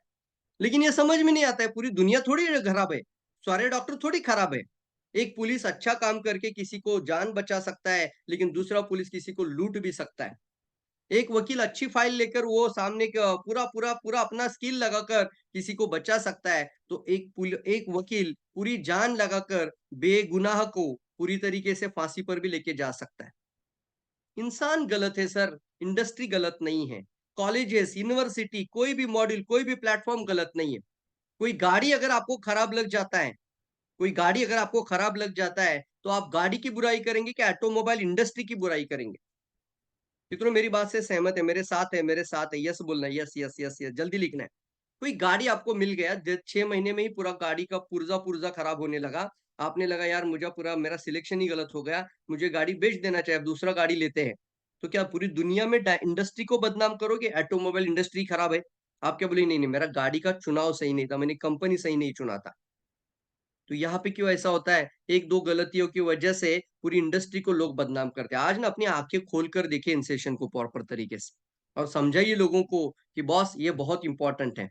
लेकिन ये समझ में नहीं आता है, पूरी दुनिया थोड़ी खराब है, सारे डॉक्टर थोड़ी खराब है। एक पुलिस अच्छा काम करके किसी को जान बचा सकता है, लेकिन दूसरा पुलिस किसी को लूट भी सकता है। एक वकील अच्छी फाइल लेकर वो सामने का पूरा पूरा पूरा अपना स्किल लगाकर किसी को बचा सकता है, तो एक वकील पूरी जान लगाकर बेगुनाह को पूरी तरीके से फांसी पर भी लेके जा सकता है। इंसान गलत है सर, इंडस्ट्री गलत नहीं है। कॉलेजेस, यूनिवर्सिटी, कोई भी मॉड्यूल, कोई भी प्लेटफ़ॉर्म गलत नहीं है। कोई गाड़ी अगर आपको खराब लग जाता है, कोई गाड़ी अगर आपको खराब लग जाता है, तो आप गाड़ी की बुराई करेंगे कि ऑटोमोबाइल इंडस्ट्री की बुराई करेंगे? कितनों मेरी बात से सहमत है, मेरे साथ है, यस बोलना है, यस, यस, यस, यस, जल्दी लिखना है। कोई गाड़ी आपको मिल गया, 6 महीने में ही पूरा गाड़ी का पुर्जा-पुर्जा खराब होने लगा। आपने लगा यार मुझे पूरा मेरा सिलेक्शन ही गलत हो गया, मुझे गाड़ी बेच देना चाहिए, अब दूसरा गाड़ी लेते हैं। तो क्या पूरी दुनिया में इंडस्ट्री को बदनाम करोगे, ऑटोमोबाइल इंडस्ट्री खराब है? आप क्या बोले नहीं, नहीं मेरा गाड़ी का चुनाव सही नहीं था, मैंने कंपनी सही नहीं चुना था। तो यहाँ पे क्यों ऐसा होता है? 1-2 गलतियों की वजह से पूरी इंडस्ट्री को लोग बदनाम करते हैं। आज ना अपनी आँखें खोल कर देखिए इन सेशन को प्रॉपर तरीके से और समझाइए लोगों को कि बॉस ये बहुत इम्पोर्टेंट है।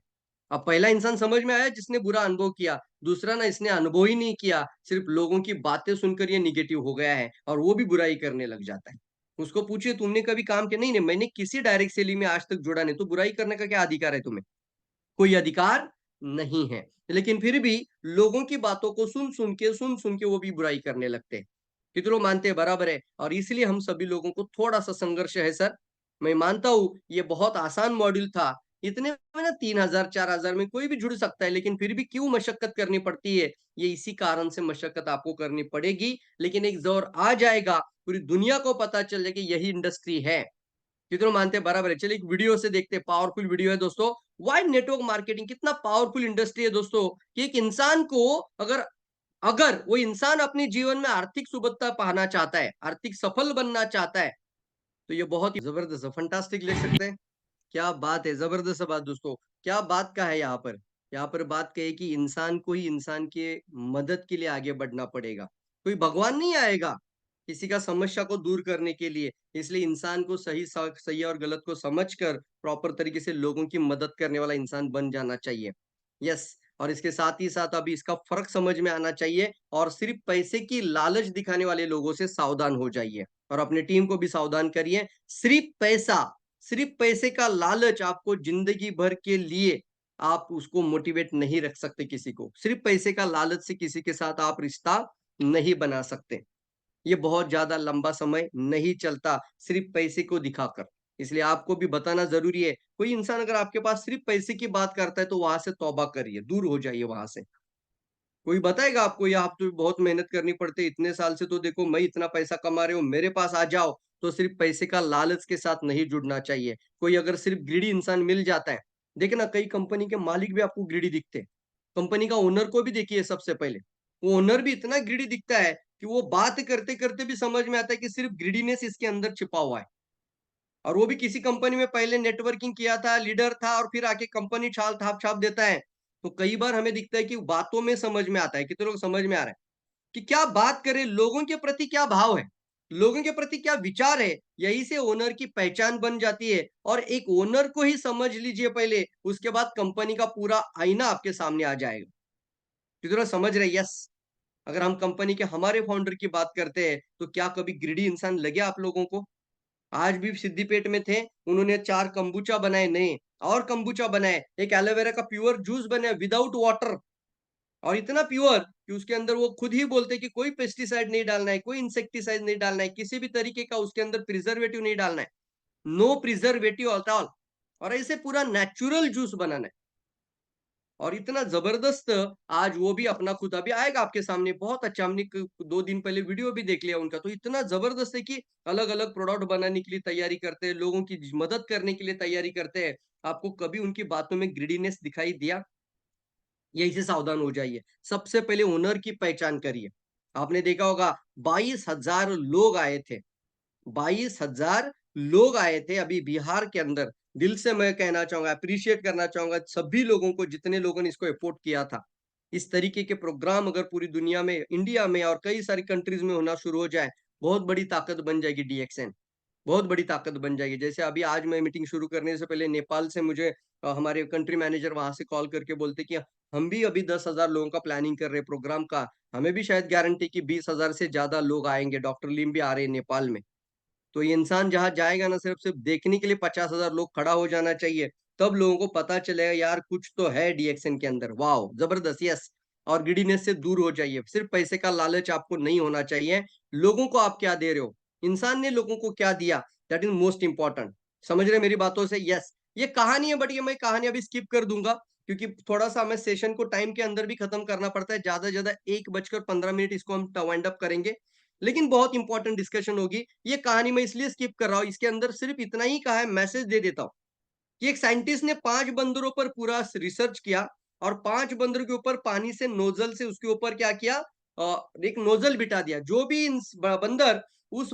अब पहला इंसान समझ में आया जिसने बुरा अनुभव किया, दूसरा ना इसने अनुभव ही नहीं किया, सिर्फ लोगों की बातें सुनकर ये नेगेटिव हो गया है और वो भी बुराई करने लग जाता है। उसको पूछिए तुमने कभी काम किया? नहीं, नहीं मैंने किसी डायरेक्ट सेलिंग में आज तक जुड़ा नहीं, तो बुराई करने का क्या अधिकार है तुम्हें? कोई अधिकार नहीं है। लेकिन फिर भी लोगों की बातों को सुन-सुन के वो भी बुराई करने लगते हैं। कितने लोग मानते हैं बराबर है और इसलिए हम सभी लोगों को थोड़ा-सा संघर्ष है सर। मैं मानता हूँ ये बहुत आसान मॉड्यूल था। इतने में ना 3000 4000 में कोई भी जुड़ सकता है, लेकिन फिर भी क्यों मशक्कत करनी पड़ती है? ये इसी कारण से मशक्कत आपको करनी पड़ेगी, लेकिन एक दौर आ जाएगा, पूरी दुनिया को पता चल जाएगा कि यही इंडस्ट्री है। कितनों मानते हैं बराबर है। चलिए एक वीडियो से देखते हैं, पावरफुल वीडियो है दोस्तों। व्हाई नेटवर्क मार्केटिंग कितना पावरफुल इंडस्ट्री है दोस्तों, कि एक इंसान को अगर अगर वो इंसान अपने जीवन में आर्थिक सुबत्ता पाना चाहता है, आर्थिक सफल बनना चाहता है, तो ये बहुत ही ज़बरदस्त है, फैंटास्टिक ले सकते हैं। क्या बात है! ज़बरदस्त बात दोस्तों। क्या बात का है यहाँ पर? यहाँ पर बात क्या है कि इंसान को ही इंसान के मदद के लिए आगे बढ़ना पड़ेगा। कोई भगवान नहीं आएगा, किसी का समस्या को दूर करने के लिए। इसलिए इंसान को सही और गलत को समझकर प्रॉपर तरीके से लोगों की मदद करने वाला इंसान बन जाना चाहिए। यस, और इसके साथ ही साथ अभी इसका फ़र्क समझ में आना चाहिए और सिर्फ़ पैसे की लालच दिखाने वाले लोगों से सावधान हो जाइए और अपनी टीम को भी सावधान करिए। सिर्फ़ पैसे का लालच आपको ज़िंदगी भर के लिए आप उसको मोटिवेट नहीं रख सकते किसी को। सिर्फ़ पैसे का लालच से किसी के साथ आप रिश्ता नहीं बना सकते। ये बहुत ज़्यादा लंबा समय नहीं चलता, सिर्फ़ पैसे को दिखाकर। इसलिए आपको भी बताना ज़रूरी है। कोई इंसान अगर आपके पास सिर्फ़ पैसे की बात करता है, तो वहाँ से तौबा करिए, दूर हो जाइए वहाँ से। कोई बताएगा आपको या आप तो बहुत मेहनत करनी पड़ती है, इतने साल से तो देखो मैं इतना पैसा कमा रही हूँ, मेरे पास आ जाओ, तो सिर्फ़ पैसे का लालच के साथ नहीं जुड़ना चाहिए। कोई अगर सिर्फ़ ग्रीडी इंसान मिल जाता है, देखिए ना कई कंपनी के मालिक भी आपको ग्रीडी दिखते हैं। कंपनी का ओनर को भी देखिए सबसे पहले, वो ओनर भी इतना ग्रीडी दिखता है कि वो बात करते-करते भी समझ में आता है कि सिर्फ़ ग्रीडीनेस इसके अंदर छिपा हुआ है। और वो भी किसी कंपनी में पहले नेटवर्किंग किया था, लीडर था और फिर आके कंपनी छाप-छाप देता है। तो कई बार हमें दिखता है कि बातों में समझ में आता है, कितने लोग समझ में आ रहा है कि क्या बात करें, लोगों के प्रति क्या भाव है, लोगों के प्रति क्या विचार है, यही से ओनर की पहचान बन जाती है और एक ओनर को ही समझ लीजिए पहले, उसके बाद कंपनी का पूरा आईना आपके सामने आ जाएगा। कितने लोग समझ रहे हैं? यस, अगर हम कंपनी के हमारे फाउंडर की बात करते हैं, तो क्या कभी ग्रीडी इंसान लगे आप लोगों को? आज भी सिद्दीपेट में थे, उन्होंने 4 कंबुचा बनाए नए और कंबुचा बनाए, एक एलोवेरा का प्योर जूस बनाया विदाउट वाटर और इतना प्योर कि उसके अंदर वो खुद ही बोलते हैं कि कोई पेस्टिसाइड नहीं डालना है, कोई इंसेक्टिसाइड नहीं डालना है, किसी भी तरीके का उसके अंदर प्रिजर्वेटिव नहीं डालना है। नो प्रिजर्वेटिव एट ऑल और ऐसे पूरा नेचुरल जूस बनाना है। और इतना ज़बरदस्त आज वो भी अपना खुद अभी आएगा आपके सामने बहुत अच्छा हमने 2 दिन पहले वीडियो भी देख लिया उनका। तो इतना ज़बरदस्त है कि अलग-अलग प्रोडक्ट बनाने के लिए तैयारी करते हैं, लोगों की मदद करने के लिए तैयारी करते हैं। आपको कभी उनकी बातों में ग्रीडीनेस दिखाई दिया? यही से सावधान हो जाइए। सबसे पहले ओनर की पहचान करिए। आपने देखा होगा 22,000 लोग आए थे। 22,000 लोग आए थे अभी बिहार के अंदर। दिल से मैं कहना चाहूँगा, एप्रिशिएट करना चाहूँगा सभी लोगों को जितने लोगों ने इसको अफ़ोर्ड किया था। इस तरीके के प्रोग्राम अगर पूरी दुनिया में, इंडिया में और कई सारी कंट्रीज़ में होना शुरू हो जाए, बहुत बड़ी ताकत बन जाएगी डीएक्सएन। बहुत बड़ी ताकत बन जाएगी। जैसे अभी आज मैं मीटिंग शुरू करने से पहले नेपाल से मुझे हमारे कंट्री मैनेजर वहाँ से कॉल करके बोलते कि हम भी अभी 10,000 लोगों का प्लानिंग कर रहे हैं प्रोग्राम का। हमें भी शायद गारंटी कि 20,000 से ज़्यादा लोग आएँगे। डॉक्टर लीम भी आ रहे हैं नेपाल में। तो ये इंसान जहाँ जाएगा ना सिर्फ सिर्फ देखने के लिए 50,000 लोग खड़ा हो जाना चाहिए। तब लोगों को पता चलेगा यार कुछ तो है डीएक्सएन के अंदर। वॉव! ज़बरदस्त यस और ग्रीडीनेस से दूर हो जाइए। सिर्फ पैसे का लालच आपको नहीं होना चाहिए। लोगों को आप क्या दे रहे हो? इंसान ने लोगों को क्या दिया? That is most important. समझ रहे हैं मेरी बातों से? यस। ये कहानी है बट ये मैं कहानी अभी स्किप कर दूँगा क्योंकि थोड़ा-सा हमें सेशन को टाइम के अंदर भी खत्म करना पड़ता है। ज़्यादा से ज़्यादा 1 बजकर 15 मिनट इसको हम वाइंड अप करेंगे। लेकिन बहुत इंपॉर्टेंट डिस्कशन होगी। ये कहानी मैं इसलिए स्किप कर रहा हूँ, इसके अंदर सिर्फ इतना ही कहा है, मैसेज दे देता हूँ कि एक साइंटिस्ट ने 5 बंदरों पर पूरा रिसर्च किया और 5 बंदरों के ऊपर पानी से नोजल से उसके ऊपर क्या किया एक नोजल बिठा दिया। जो भी बंदर उस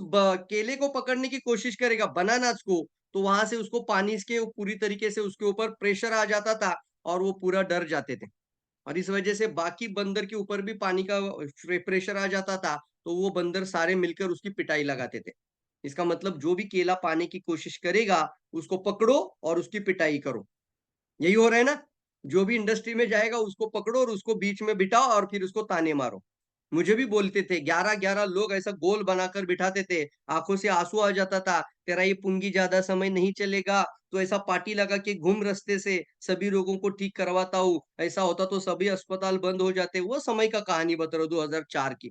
केले को पकड़ने की कोशिश करेगा बनानास को, तो वहां से उसको पानी के पूरी तरीके से उसके ऊपर प्रेशर आ जाता था और वो पूरा डर जाते थे। और इस वजह से बाकी बंदर के ऊपर भी पानी का प्रेशर आ जाता था, तो वो बंदर सारे मिलकर उसकी पिटाई लगाते थे। इसका मतलब जो भी केला पाने की कोशिश करेगा, उसको पकड़ो और उसकी पिटाई करो। यही हो रहा है ना? जो भी इंडस्ट्री में जाएगा उसको पकड़ो और उसको बीच में बिठाओ और फिर उसको ताने मारो। मुझे भी बोलते थे 11-11 लोग ऐसा गोल बनाकर बिठाते थे, आँखों से आँसू आ जाता था, तेरा ये पुंगी ज़्यादा समय नहीं चलेगा, तो ऐसा पार्टी लगा के घूम रास्ते से, सभी लोगों को ठीक करवाता हूँ, ऐसा होता तो सभी अस्पताल बंद हो जाते। वो समय का कहानी बता रहा हूँ 2004 की।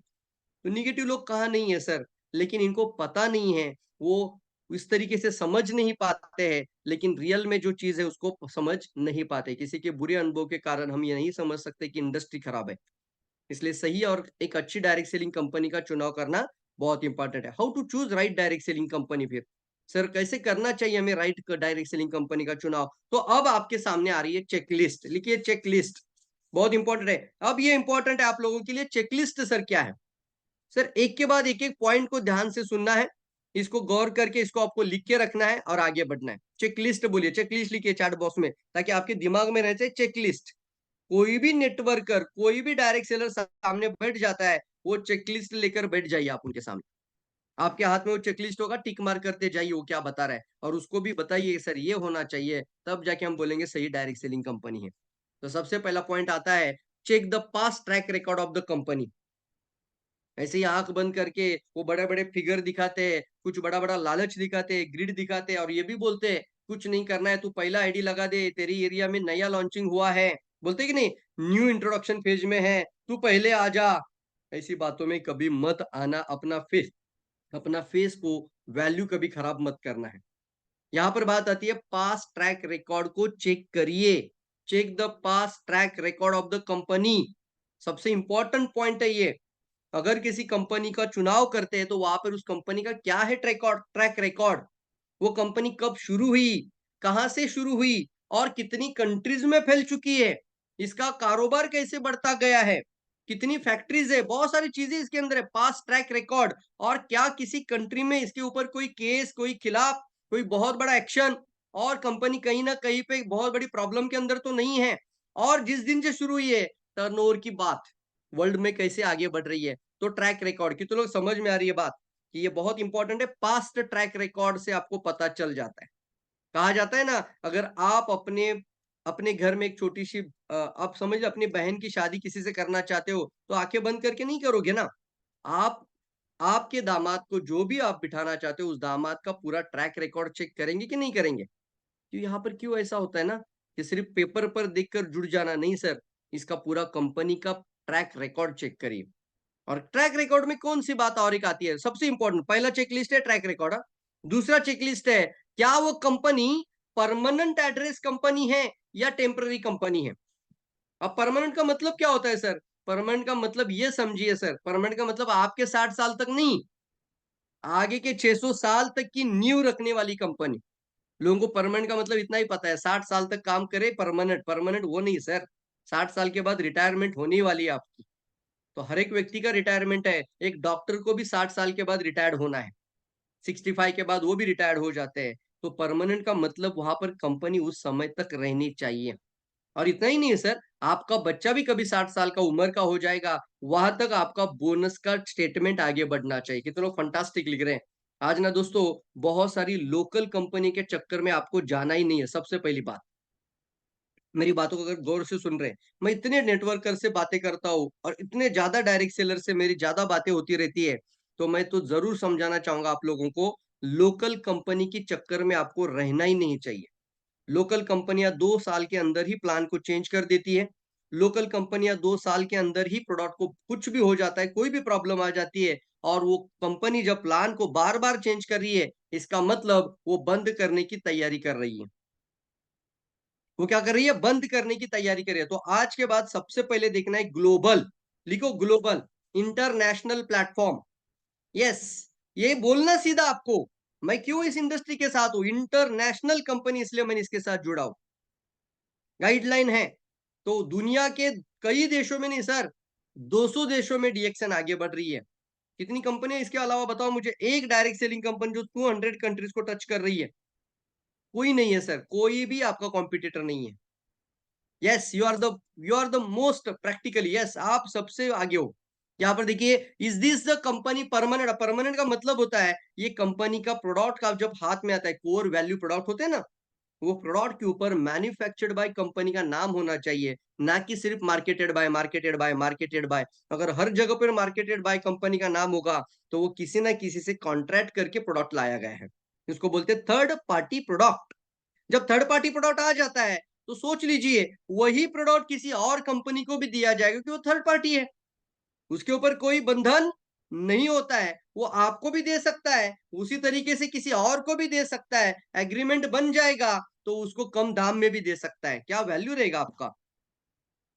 तो नेगेटिव लोग कहाँ नहीं है सर, लेकिन इनको पता नहीं है, वो इस तरीके से समझ नहीं पाते हैं, लेकिन रियल में जो चीज़ है उसको समझ नहीं पाते। किसी के बुरे अनुभव के कारण हम ये नहीं समझ सकते कि इंडस्ट्री खराब है। इसलिए सही और एक अच्छी डायरेक्ट सेलिंग कंपनी का चुनाव करना बहुत इंपॉर्टेंट है। How to choose right direct selling company फिर? सर कैसे करना चाहिए हमें राइट डायरेक्ट सेलिंग कंपनी का चुनाव? तो अब आपके सामने आ रही है चेकलिस्ट, लिखिए चेकलिस्ट, बहुत इंपॉर्टेंट है। अब ये इंपॉर्टेंट है आप लोगों के लिए चेकलिस्ट सर क्या है? सर एक के बाद एक-एक पॉइंट को ध्यान से सुनना है, इसको गौर करके इसको आपको लिख के रखना है और आगे बढ़ना है। चेकलिस्ट बोलिए, चेकलिस्ट लिखिए चैट बॉक्स में ताकि आपके दिमाग में रह जाए चेकलिस्ट। कोई भी नेटवर्कर, कोई भी डायरेक्ट सेलर सामने बैठ जाता है, वो चेकलिस्ट लेकर बैठ जाइए आप उनके सामने। आपके हाथ में वो चेकलिस्ट होगा, टिक मार करते जाइए वो क्या बता रहा है और उसको भी बताइए सर ये होना चाहिए, तब जाके हम बोलेंगे सही डायरेक्ट सेलिंग कंपनी है। तो सबसे पहला पॉइंट आता है, check the past track record of the company. ऐसे ही आँख बंद करके वो बड़े-बड़े फिगर दिखाते हैं, कुछ बड़ा-बड़ा लालच दिखाते हैं, ग्रिड दिखाते हैं और ये भी बोलते हैं, कुछ नहीं करना है, तू पहला आईडी लगा दे, तेरी एरिया में नया लॉन्चिंग हुआ है। बोलते हैं कि नहीं, न्यू इंट्रोडक्शन फेज में है, तू पहले आ जा। ऐसी बातों में कभी मत आना, अपना फेस को वैल्यू कभी खराब मत करना है। यहाँ पर बात आती है पास्ट ट्रैक रिकॉर्ड को चेक करिए। Check the past track record of the company. सबसे इंपॉर्टेंट पॉइंट है ये। अगर किसी कंपनी का चुनाव करते हैं तो वहां पर उस कंपनी का क्या है ट्रैक रिकॉर्ड, वो कंपनी कब शुरू हुई, कहां से शुरू हुई और कितनी कंट्रीज में फैल चुकी है, इसका कारोबार कैसे बढ़ता गया है, कितनी फैक्ट्रीज है, बहुत सारी चीजें इसके अंदर है। पास ट्रैक रिकॉर्ड और क्या किसी कंट्री में इसके ऊपर कोई केस, कोई खिलाफ, कोई बहुत बड़ा एक्शन और कंपनी कहीं ना कहीं पे बहुत बड़ी प्रॉब्लम के अंदर तो नहीं है। और जिस दिन से शुरू हुई है टर्नओवर की बात, वर्ल्ड में कैसे आगे बढ़ रही है, तो ट्रैक रिकॉर्ड कितने लोग समझ में आ रही है बात कि ये बहुत इंपॉर्टेंट है। पास्ट ट्रैक रिकॉर्ड से आपको पता चल जाता है। कहा जाता है ना, अगर आप अपने अपने घर में एक छोटी सी आप समझ लो अपनी बहन की शादी किसी से करना चाहते हो तो आंखें बंद करके नहीं करोगे ना। आप आपके दामाद को जो भी आप बिठाना चाहते हो उस दामाद का पूरा ट्रैक रिकॉर्ड चेक करेंगे कि नहीं करेंगे? तो यहाँ पर क्यों ऐसा होता है ना कि सिर्फ पेपर पर देखकर जुड़ जाना नहीं सर, इसका पूरा कंपनी का ट्रैक रिकॉर्ड चेक करिए। और ट्रैक रिकॉर्ड में कौन सी बात और एक आती है, सबसे इंपॉर्टेंट पहला चेकलिस्ट है ट्रैक रिकॉर्ड। दूसरा चेकलिस्ट है, क्या वो कंपनी परमानेंट एड्रेस कंपनी है या टेम्पररी कंपनी है? अब परमानेंट का मतलब क्या होता है सर? परमानेंट का मतलब ये समझिए सर, परमानेंट का मतलब आपके 60 साल तक नहीं, आगे के 600 साल तक की नींव रखने वाली कंपनी। लोगों को परमानेंट का मतलब इतना ही पता है, 60 साल तक काम करे परमानेंट, परमानेंट वो नहीं सर। 60 साल के बाद रिटायरमेंट होने वाली है आपकी। तो हर एक व्यक्ति का रिटायरमेंट है। एक डॉक्टर को भी 60 साल के बाद रिटायर्ड होना है। 65 के बाद वो भी रिटायर्ड हो जाते हैं। तो परमानेंट का मतलब वहां पर कंपनी उस समय तक रहनी चाहिए। और इतना ही नहीं है सर, आपका बच्चा भी कभी 60 साल का उम्र का हो जाएगा, वहां तक आपका बोनस का स्टेटमेंट आगे बढ़ना चाहिए। कितने लोग फंटास्टिक लिख रहे हैं। आज ना दोस्तों, बहुत सारी लोकल कंपनी के चक्कर में आपको जाना ही नहीं है। सबसे पहली बात, मेरी बातों को अगर गौर से सुन रहे हैं, मैं इतने नेटवर्कर से बातें करता हूँ और इतने ज्यादा डायरेक्ट सेलर से मेरी ज्यादा बातें होती रहती है, तो मैं तो जरूर समझाना चाहूंगा आप लोगों को, लोकल कंपनी के चक्कर में आपको रहना ही नहीं चाहिए। लोकल कंपनियां 2 साल के अंदर ही प्लान को चेंज कर देती है। लोकल कंपनियां 2 साल के अंदर ही प्रोडक्ट को कुछ भी हो जाता है, कोई भी प्रॉब्लम आ जाती है, और वो कंपनी जब प्लान को बार बार चेंज कर रही है, इसका मतलब वो बंद करने की तैयारी कर रही है। वो क्या कर रही है? बंद करने की तैयारी कर रही है। तो आज के बाद सबसे पहले देखना है ग्लोबल, लिखो ग्लोबल, इंटरनेशनल प्लेटफॉर्म। यस, ये बोलना सीधा आपको, मैं क्यों इस इंडस्ट्री के साथ हूं, इंटरनेशनल कंपनी, इसलिए मैंने इसके साथ जुड़ा हूं। गाइडलाइन है। तो दुनिया के कई देशों में नहीं सर, 200 देशों में डीएक्सएन आगे बढ़ रही है। कितनी कंपनियां इसके अलावा बताओ मुझे, एक डायरेक्ट सेलिंग कंपनी जो 200 कंट्रीज को टच कर रही है? कोई नहीं है सर, कोई भी आपका कॉम्पिटिटर नहीं है। Yes, you are the most practically, yes आप सबसे आगे हो। यहाँ पर देखिए, is this the company permanent? Permanent का मतलब होता है ये कंपनी का प्रोडक्ट का जब हाथ में आता है, कोर वैल्यू प्रोडक्ट होते हैं ना, वो प्रोडक्ट के ऊपर मैन्युफैक्चर्ड बाय कंपनी का नाम होना चाहिए, ना कि सिर्फ marketed bye, marketed bye, marketed bye. अगर हर जगह पर मार्केटेड बाय कंपनी का नाम होगा, तो वो किसी ना किसी से कॉन्ट्रैक्ट करके प्रोडक्ट लाया गया है। इसको बोलते हैं थर्ड पार्टी प्रोडक्ट। जब थर्ड पार्टी प्रोडक्ट आ जाता है, तो सोच लीजिए वही प्रोडक्ट किसी और कंपनी को भी दिया जाएगा, क्योंकि वो थर्ड पार्टी है। उसके ऊपर कोई बंधन नहीं होता है, वो आपको भी दे सकता है, उसी तरीके से किसी और को भी दे सकता है। एग्रीमेंट बन जाएगा तो उसको कम दाम में भी दे सकता है। क्या वैल्यू रहेगा आपका?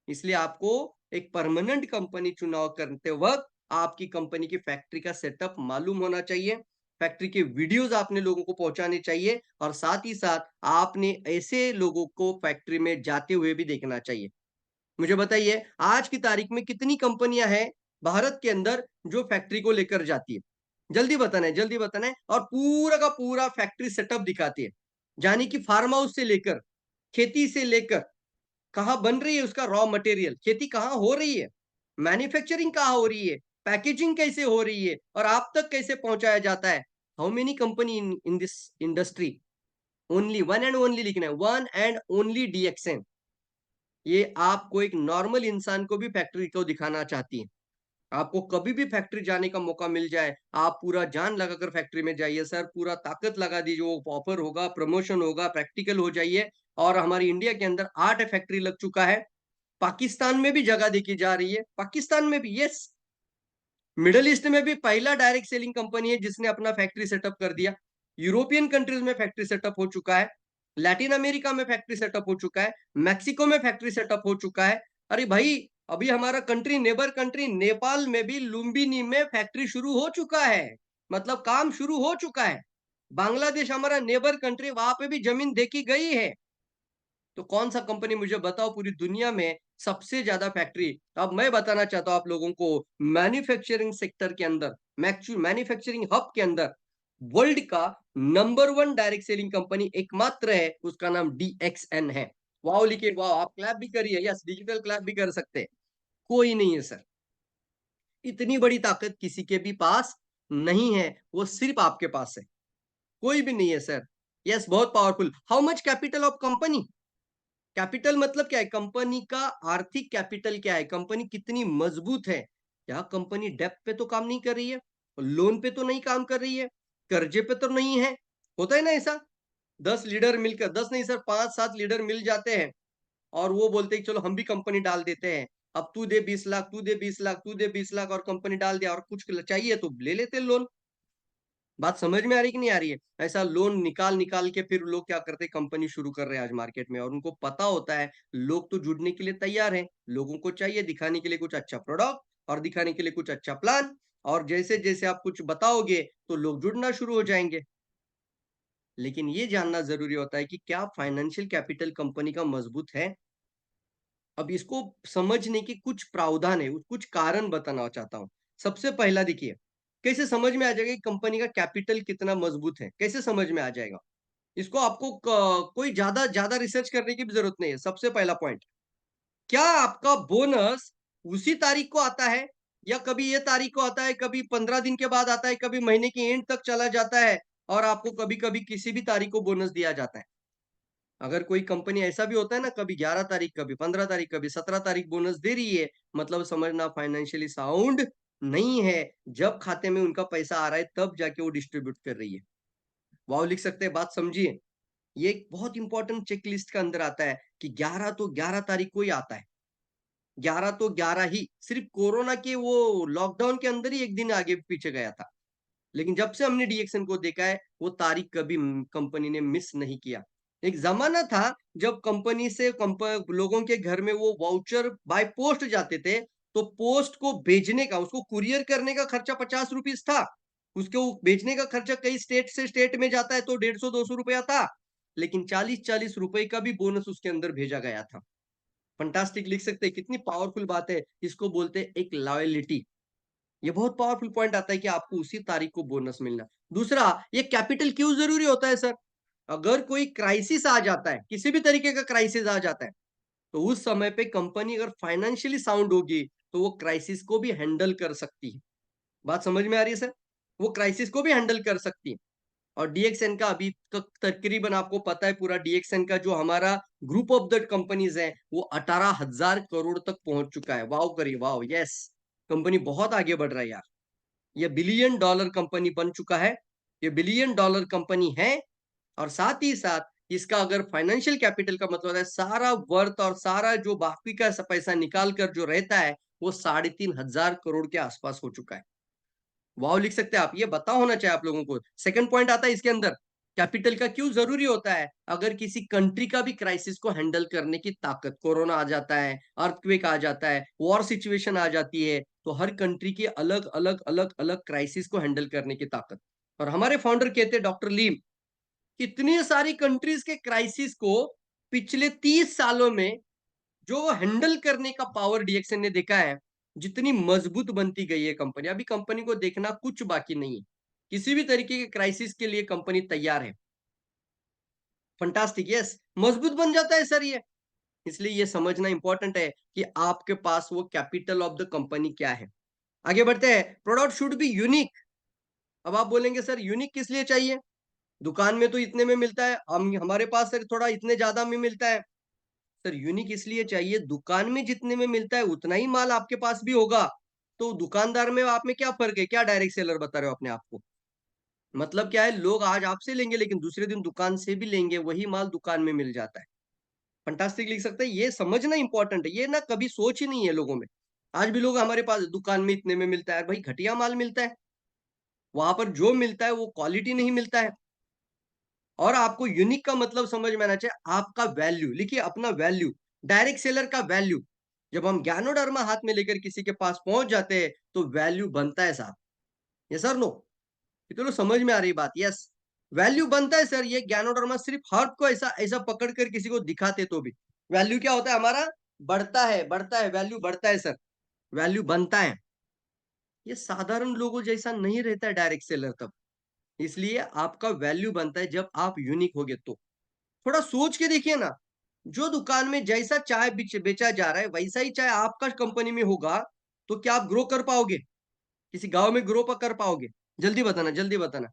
इसलिए आपको एक परमानेंट कंपनी चुनाव करते वक्त आपकी कंपनी की फैक्ट्री का सेटअप मालूम होना चाहिए। फैक्ट्री के वीडियोस आपने लोगों को पहुंचाने चाहिए, और साथ ही साथ आपने ऐसे लोगों को फैक्ट्री में जाते हुए भी देखना चाहिए। मुझे बताइए, आज की तारीख में कितनी कंपनियां हैं भारत के अंदर जो फैक्ट्री को लेकर जाती है? जल्दी बताना है, जल्दी बताना है, और पूरा का पूरा फैक्ट्री सेटअप दिखाती है। यानी कि फार्म हाउस से लेकर, खेती से लेकर, कहाँ बन रही है उसका रॉ मटेरियल, खेती कहाँ हो रही है, मैन्युफैक्चरिंग कहाँ हो रही है, पैकेजिंग कैसे हो रही है, और आप तक कैसे पहुंचाया जाता है। How many company in this industry? Only one and only लिखना है, वन एंड ओनली डीएक्सएन। ये आपको एक नॉर्मल इंसान को भी फैक्ट्री को दिखाना चाहती है। आपको कभी भी फैक्ट्री जाने का मौका मिल जाए, आप पूरा जान लगाकर फैक्ट्री में जाइए सर, पूरा ताकत लगा दीजिए, वो ऑफर होगा, प्रमोशन होगा, प्रैक्टिकल हो जाइए। और हमारी इंडिया के अंदर 8 फैक्ट्री लग चुका है। पाकिस्तान में भी जगह देखी जा रही है, पाकिस्तान में भी, यस। मिडल ईस्ट में भी पहला डायरेक्ट सेलिंग कंपनी है जिसने अपना फैक्ट्री सेटअप कर दिया। यूरोपियन कंट्रीज में फैक्ट्री सेटअप हो चुका है। लैटिन अमेरिका में फैक्ट्री सेटअप हो चुका है। मैक्सिको में फैक्ट्री सेटअप हो चुका है। अरे भाई, अभी हमारा कंट्री, नेबर कंट्री नेपाल में भी लुम्बिनी में फैक्ट्री शुरू हो चुका है, मतलब काम शुरू हो चुका है। बांग्लादेश हमारा नेबर कंट्री, वहां पे भी जमीन देखी गई है। तो कौन सा कंपनी, मुझे बताओ, पूरी दुनिया में सबसे ज्यादा फैक्ट्री? अब मैं बताना चाहता हूं आप लोगों को, मैन्युफैक्चरिंग सेक्टर के अंदर, मैन्युफैक्चरिंग हब के अंदर वर्ल्ड का नंबर 1 डायरेक्ट सेलिंग कंपनी एकमात्र है, उसका नाम डीएक्सएन है। वाओ लिखिए, वाओ, आप क्लैप भी करिए, यस डिजिटल क्लैप भी कर सकते हैं। कोई नहीं है सर, इतनी बड़ी ताकत किसी के भी पास नहीं है, वो सिर्फ आपके पास है, कोई भी नहीं है सर। यस, बहुत powerful. How much capital of company? Capital मतलब क्या है? कंपनी का आर्थिक कैपिटल क्या है, कंपनी कितनी मजबूत है। क्या कंपनी डेप्थ पे तो काम नहीं कर रही है? लोन पे तो नहीं काम कर रही है, कर्जे पे तो नहीं है। होता है ना ऐसा? 10 लीडर मिलकर, 10 नहीं सर 5-7 लीडर मिल जाते हैं और वो बोलते हैं चलो हम भी कंपनी डाल देते हैं। अब तू दे 20 लाख, तू दे 20 लाख, तू दे 20 लाख और कंपनी डाल दिया और कुछ चाहिए तो ले लेते हैं लोन। बात समझ में आ रही है कि नहीं आ रही है? ऐसा लोन निकाल निकाल के फिर लोग क्या करते हैं, कंपनी शुरू कर रहे हैं आज मार्केट में, और उनको पता होता है लोग तो जुड़ने के लिए तैयार हैं। लोगों को चाहिए दिखाने के लिए कुछ अच्छा प्रोडक्ट और दिखाने के लिए कुछ अच्छा प्लान, और जैसे जैसे आप कुछ बताओगे तो लोग जुड़ना शुरू हो जाएंगे। लेकिन ये जानना जरूरी होता है कि क्या फाइनेंशियल कैपिटल कंपनी का मजबूत है। अब इसको समझने के कुछ प्रावधान है, कुछ कारण बताना चाहता हूं। सबसे पहला देखिए, कैसे समझ में आ जाएगा कि कंपनी का कैपिटल कितना मजबूत है, कैसे समझ में आ जाएगा। इसको आपको कोई ज्यादा ज्यादा रिसर्च करने की भी जरूरत नहीं है। सबसे पहला पॉइंट, क्या आपका बोनस उसी तारीख को आता है, या कभी ये तारीख को आता है, कभी 15 दिन के बाद आता है, कभी महीने के एंड तक चला जाता है, और आपको कभी कभी किसी भी तारीख को बोनस दिया जाता है। अगर कोई कंपनी ऐसा भी होता है ना, कभी 11 तारीख, कभी 15 तारीख, कभी 17 तारीख बोनस दे रही है, मतलब समझना फाइनेंशियली साउंड नहीं है। जब खाते में उनका पैसा आ रहा है तब जाके वो डिस्ट्रीब्यूट कर रही है। वाव लिख सकते हैं, बात समझिए। ये एक बहुत इंपॉर्टेंट चेकलिस्ट का अंदर आता है कि 11 तो 11 तारीख को ही आता है। 11 तो 11 ही, सिर्फ कोरोना के वो लॉकडाउन के अंदर ही एक दिन आगे पीछे गया था। लेकिन जब से हमने डीएक्सन को देखा है, वो तारीख कभी कंपनी ने मिस नहीं किया। एक जमाना था जब कंपनी से लोगों के घर में वो वाउचर बाय पोस्ट जाते थे, तो पोस्ट को भेजने का, उसको कुरियर करने का खर्चा 50 रुपीज था। उसको भेजने का खर्चा कई स्टेट से स्टेट में जाता है तो 150-200 रुपया था। लेकिन 40-40 रुपए का भी बोनस उसके अंदर भेजा गया था। फंटास्टिक लिख सकते हैं, कितनी पावरफुल बात है। इसको बोलते हैं एक लॉयलिटी। ये बहुत पावरफुल पॉइंट आता है कि आपको उसी तारीख को बोनस मिलना। दूसरा, ये कैपिटल क्यों जरूरी होता है सर? अगर कोई क्राइसिस आ जाता है, किसी भी तरीके का क्राइसिस आ जाता है, तो उस समय पे कंपनी अगर फाइनेंशियली साउंड होगी तो वो क्राइसिस को भी हैंडल कर सकती है। बात समझ में आ रही है सर? वो क्राइसिस को भी हैंडल कर सकती है। और डीएक्सएन का अभी तक तकरीबन आपको पता है, पूरा डीएक्सएन का जो हमारा ग्रुप ऑफ द कंपनीज है वो 18,000 करोड़ तक पहुंच चुका है। वाव करिए, वाव, यस। कंपनी बहुत आगे बढ़ रहा है यार। ये बिलियन डॉलर कंपनी बन चुका है। ये बिलियन डॉलर कंपनी है। और साथ ही साथ इसका अगर फाइनेंशियल कैपिटल का मतलब है, सारा वर्थ और सारा जो बाकी का पैसा निकाल कर जो रहता है, वो 3,500 करोड़ के आसपास हो चुका है। वाव लिख सकते हैं आप, ये पता होना चाहिए आप लोगों को। सेकंड पॉइंट आता है इसके अंदर, कैपिटल का क्यों जरूरी होता है। अगर किसी कंट्री का भी क्राइसिस को हैंडल करने की ताकत, कोरोना आ जाता है, अर्थक्वेक आ जाता है, वॉर सिचुएशन आ जाती है, तो हर कंट्री की अलग अलग अलग अलग क्राइसिस को हैंडल करने की ताकत। और हमारे फाउंडर कहते हैं, डॉक्टर लीम, कितनी सारी कंट्रीज के क्राइसिस को पिछले 30 सालों में जो हैंडल करने का पावर डीएक्सएन ने देखा है, जितनी मजबूत बनती गई है कंपनी। अभी कंपनी को देखना कुछ बाकी नहीं है। किसी भी तरीके के क्राइसिस के लिए कंपनी तैयार है। Fantastic, yes. मजबूत बन जाता है सर ये। इसलिए ये समझना इंपॉर्टेंट है कि आपके पास वो कैपिटल ऑफ द कंपनी क्या है। आगे बढ़ते हैं। Product should be unique. अब आप बोलेंगे सर यूनिक किस लिए चाहिए, दुकान में तो इतने में मिलता है, हम हमारे पास सर थोड़ा इतने ज्यादा में मिलता है। सर यूनिक इसलिए चाहिए, दुकान में जितने में मिलता है उतना ही माल आपके पास भी होगा। तो दुकानदार में आप में क्या फर्क है, क्या डायरेक्ट सेलर बता रहे हो अपने आप को? मतलब क्या है, लोग आज आपसे लेंगे लेकिन दूसरे दिन दुकान से भी लेंगे, वही माल दुकान में मिल जाता है। फंटास्टिक लिख सकते हैं, ये समझना इंपॉर्टेंट है। ये ना कभी सोच ही नहीं है लोगों में। आज भी लोग हमारे पास दुकान में इतने में मिलता है, भाई घटिया माल मिलता है। वहां पर जो मिलता है वो क्वालिटी नहीं मिलता है। और आपको यूनिक का मतलब समझ में आना चाहिए, आपका वैल्यू लिखिए, अपना वैल्यू, डायरेक्ट सेलर का वैल्यू। जब हम ज्ञानोडर्मा हाथ में लेकर किसी के पास पहुंच जाते हैं तो वैल्यू बनता है साहब। ये सर नो, ये तो समझ में आ रही बात, यस। वैल्यू बनता है सर। ये ज्ञानोडर्मा सिर्फ हर्ट को ऐसा ऐसा पकड़ कर किसी को दिखाते तो भी वैल्यू क्या होता है हमारा, बढ़ता है, बढ़ता है, वैल्यू बढ़ता है सर, वैल्यू बनता है। ये साधारण लोगों जैसा नहीं रहता है डायरेक्ट सेलर तब। इसलिए आपका वैल्यू बनता है जब आप यूनिक होगे तो। थोड़ा सोच के देखिए ना, जो दुकान में जैसा चाय बेचा जा रहा है वैसा ही चाय आपका कंपनी में होगा, तो क्या आप ग्रो कर पाओगे, किसी गांव में ग्रो कर पाओगे? जल्दी बताना, जल्दी बताना।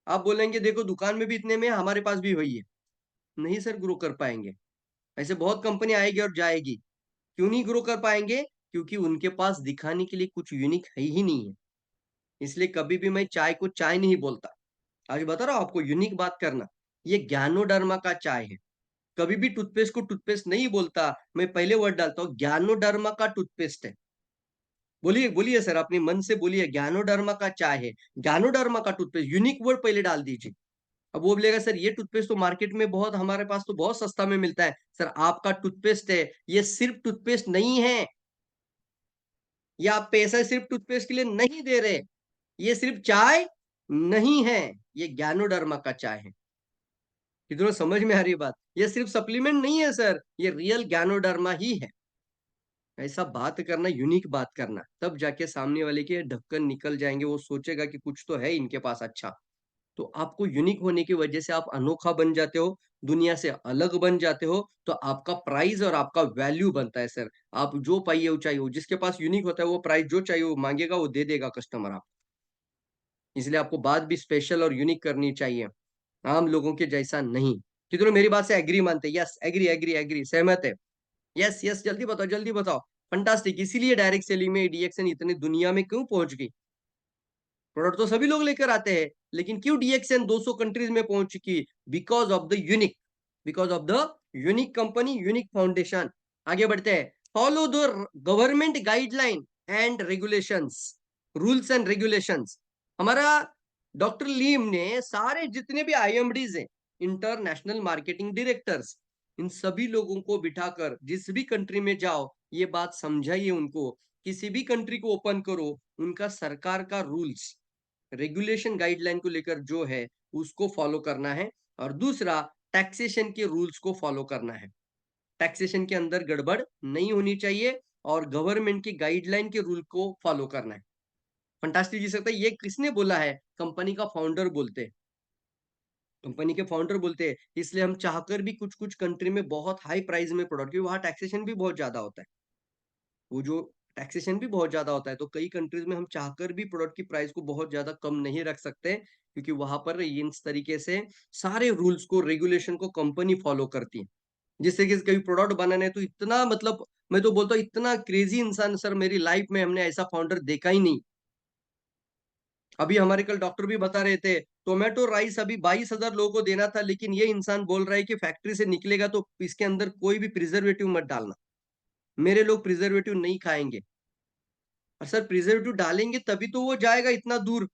आप बोलेंगे देखो दुकान में भी इतने में है, हमारे पास भी वही है। नहीं सर, ग्रो कर पाएंगे। ऐसे बहुत कंपनी आएगी और जाएगी। क्यों नहीं ग्रो कर पाएंगे? क्योंकि उनके पास दिखाने के लिए कुछ यूनिक है ही नहीं है। इसलिए कभी भी मैं चाय को चाय नहीं बोलता। आज बता रहा हूं आपको, यूनिक बात करना। ये ज्ञानोडर्मा का चाय है। कभी भी टूथपेस्ट को टूथपेस्ट नहीं बोलता, मैं पहले वर्ड डालता हूँ ज्ञानोडर्मा का टूथपेस्ट है। बोलिए बोलिए सर, अपने मन से बोलिए ज्ञानोडर्मा का चाय है, ज्ञानोडर्मा का टूथपेस्ट, यूनिक वर्ड पहले डाल दीजिए। अब वो बोलेगा सर ये टूथपेस्ट तो मार्केट में बहुत, हमारे पास तो बहुत सस्ता में मिलता है। सर आपका टूथपेस्ट है, ये सिर्फ टूथपेस्ट नहीं है। ये आप पैसा सिर्फ टूथपेस्ट के लिए नहीं दे रहे। ये सिर्फ चाय नहीं है, ये ज्ञानोडर्मा का चाय है। कितनों समझ में आ रही है बात? ये सिर्फ सप्लीमेंट नहीं है सर, ये रियल ज्ञानोडर्मा ही है। ऐसा बात करना, यूनिक बात करना, तब जाके सामने वाले के ढक्कन निकल जाएंगे, वो सोचेगा कि कुछ तो है इनके पास अच्छा। तो आपको यूनिक होने की वजह से आप अनोखा बन जाते हो, दुनिया से अलग बन जाते हो, तो आपका प्राइस और आपका वैल्यू बनता है सर। आप जो पाइए वो चाहिए, जिसके पास यूनिक होता है वो प्राइस जो चाहिए वो मांगेगा, वो दे देगा कस्टमर आप। इसलिए आपको बात भी स्पेशल और यूनिक करनी चाहिए, आम लोगों के जैसा नहीं। कितने मेरी बात से एग्री मानते? यस, एग्री एग्री एग्री, सहमत है? यस यस, जल्दी बताओ जल्दी बताओ। फंटास्टिक। इसीलिए डायरेक्ट सेलिंग में डीएक्सएन इतने दुनिया में क्यों पहुंच गई? प्रोडक्ट तो सभी लोग लेकर आते हैं, लेकिन क्यों डीएक्सएन 200 कंट्रीज में पहुंच चुकी? Because of the unique, because of the unique company, unique foundation. आगे बढ़ते हैं। Follow the government guideline and regulations, rules and regulations. हमारा डॉक्टर लीम ने सारे जितने भी आईएमडीज हैं, इंटरनेशनल मार्केटिंग डायरेक्टर्स, इन सभी लोगों को बिठाकर जिस भी कंट्री में जाओ, ये बात समझाइए उनको। किसी भी कंट्री को ओपन करो, उनका सरकार का रूल्स रेगुलेशन गाइडलाइन को लेकर जो है उसको फॉलो करना है। और दूसरा, टैक्सेशन के रूल्स को फॉलो करना है। टैक्सेशन के अंदर गड़बड़ नहीं होनी चाहिए, और गवर्नमेंट की गाइडलाइन के रूल को फॉलो करना है। फंटास्टिक जी सकता है, ये किसने बोला है? कंपनी का फाउंडर बोलते हैं, कंपनी के फाउंडर बोलते हैं। इसलिए हम चाहकर भी कुछ कुछ कंट्री में बहुत हाई प्राइस में प्रोडक्ट, क्योंकि वहां टैक्सेशन भी बहुत ज्यादा होता है, वो जो टैक्सेशन भी बहुत ज्यादा होता है, तो कई कंट्रीज में हम चाहकर भी प्रोडक्ट की प्राइस को बहुत ज्यादा कम नहीं रख सकते, क्योंकि वहां पर इस तरीके से सारे रूल्स को, रेगुलेशन को कंपनी फॉलो करती है। जिससे कि कभी प्रोडक्ट बनाना है तो इतना, मतलब मैं तो बोलता हूँ इतना क्रेजी इंसान सर मेरी लाइफ में हमने ऐसा फाउंडर देखा ही नहीं। अभी हमारे कल डॉक्टर भी बता रहे थे, टोमेटो राइस अभी 22,000 लोगों को देना था, लेकिन ये इंसान बोल रहा है कि फैक्ट्री से निकलेगा तो इसके अंदर कोई भी प्रिजर्वेटिव मत डालना, मेरे लोग प्रिजर्वेटिव नहीं खाएंगे। और सर प्रिजर्वेटिव डालेंगे तभी तो वो जाएगा इतना दूर,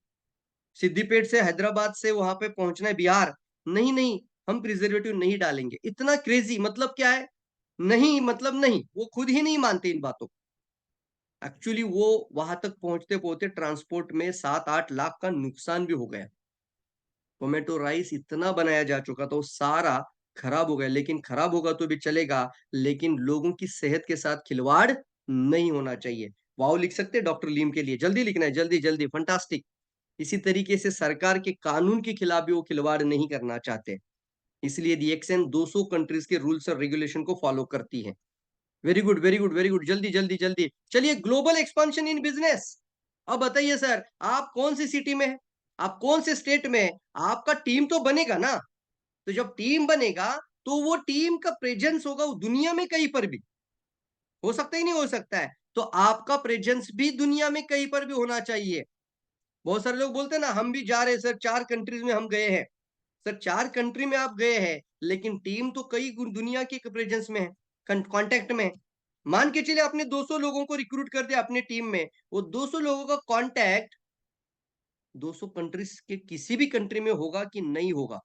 सिद्दीपेट से, हैदराबाद से वहां पे पहुंचना है बिहार। नहीं नहीं, हम प्रिजर्वेटिव नहीं डालेंगे। इतना क्रेजी, मतलब क्या है? नहीं मतलब नहीं, वो खुद ही नहीं मानते इन बातों। एक्चुअली वो वहां तक पहुंचते पहुंचते ट्रांसपोर्ट में 7-8 लाख का नुकसान भी हो गया। टोमेटो राइस इतना बनाया जा चुका था, वो सारा खराब हो गया। लेकिन खराब होगा तो भी चलेगा, लेकिन लोगों की सेहत के साथ खिलवाड़ नहीं होना चाहिए। वाओ लिख सकते हैं डॉक्टर लीम के लिए, जल्दी लिखना है, जल्दी जल्दी, फंटास्टिक। इसी तरीके से सरकार के कानून के खिलाफ भी वो खिलवाड़ नहीं करना चाहते, इसलिए डीएक्सएन 200 कंट्रीज के रूल्स और रेगुलेशन को फॉलो करती है। Very good very good very good, जल्दी जल्दी जल्दी। चलिए, ग्लोबल एक्सपांशन इन बिजनेस। अब बताइए सर, आप कौन सी सिटी में है, आप कौन से स्टेट में है? आपका टीम तो बनेगा ना। तो जब टीम बनेगा, तो वो टीम का प्रेजेंस होगा वो दुनिया में कहीं पर भी। हो सकता ही नहीं हो सकता है, तो आपका प्रेजेंस भी दुनिया में कहीं पर भी होना चाहिए। बहुत सारे लोग बोलते हैं ना, हम भी जा रहे हैं सर, 4 कंट्रीज में हम गए हैं। सर 4 कंट्री में आप गए हैं, लेकिन टीम तो कई दुनिया के प्रेजेंस में है, कांटेक्ट में है। मान के चलिए आपने 200 लोगों को रिक्रूट कर दिया अपने टीम में, वो 200 लोगों का कांटेक्ट 200 कंट्रीज के किसी भी कंट्री में होगा कि नहीं होगा?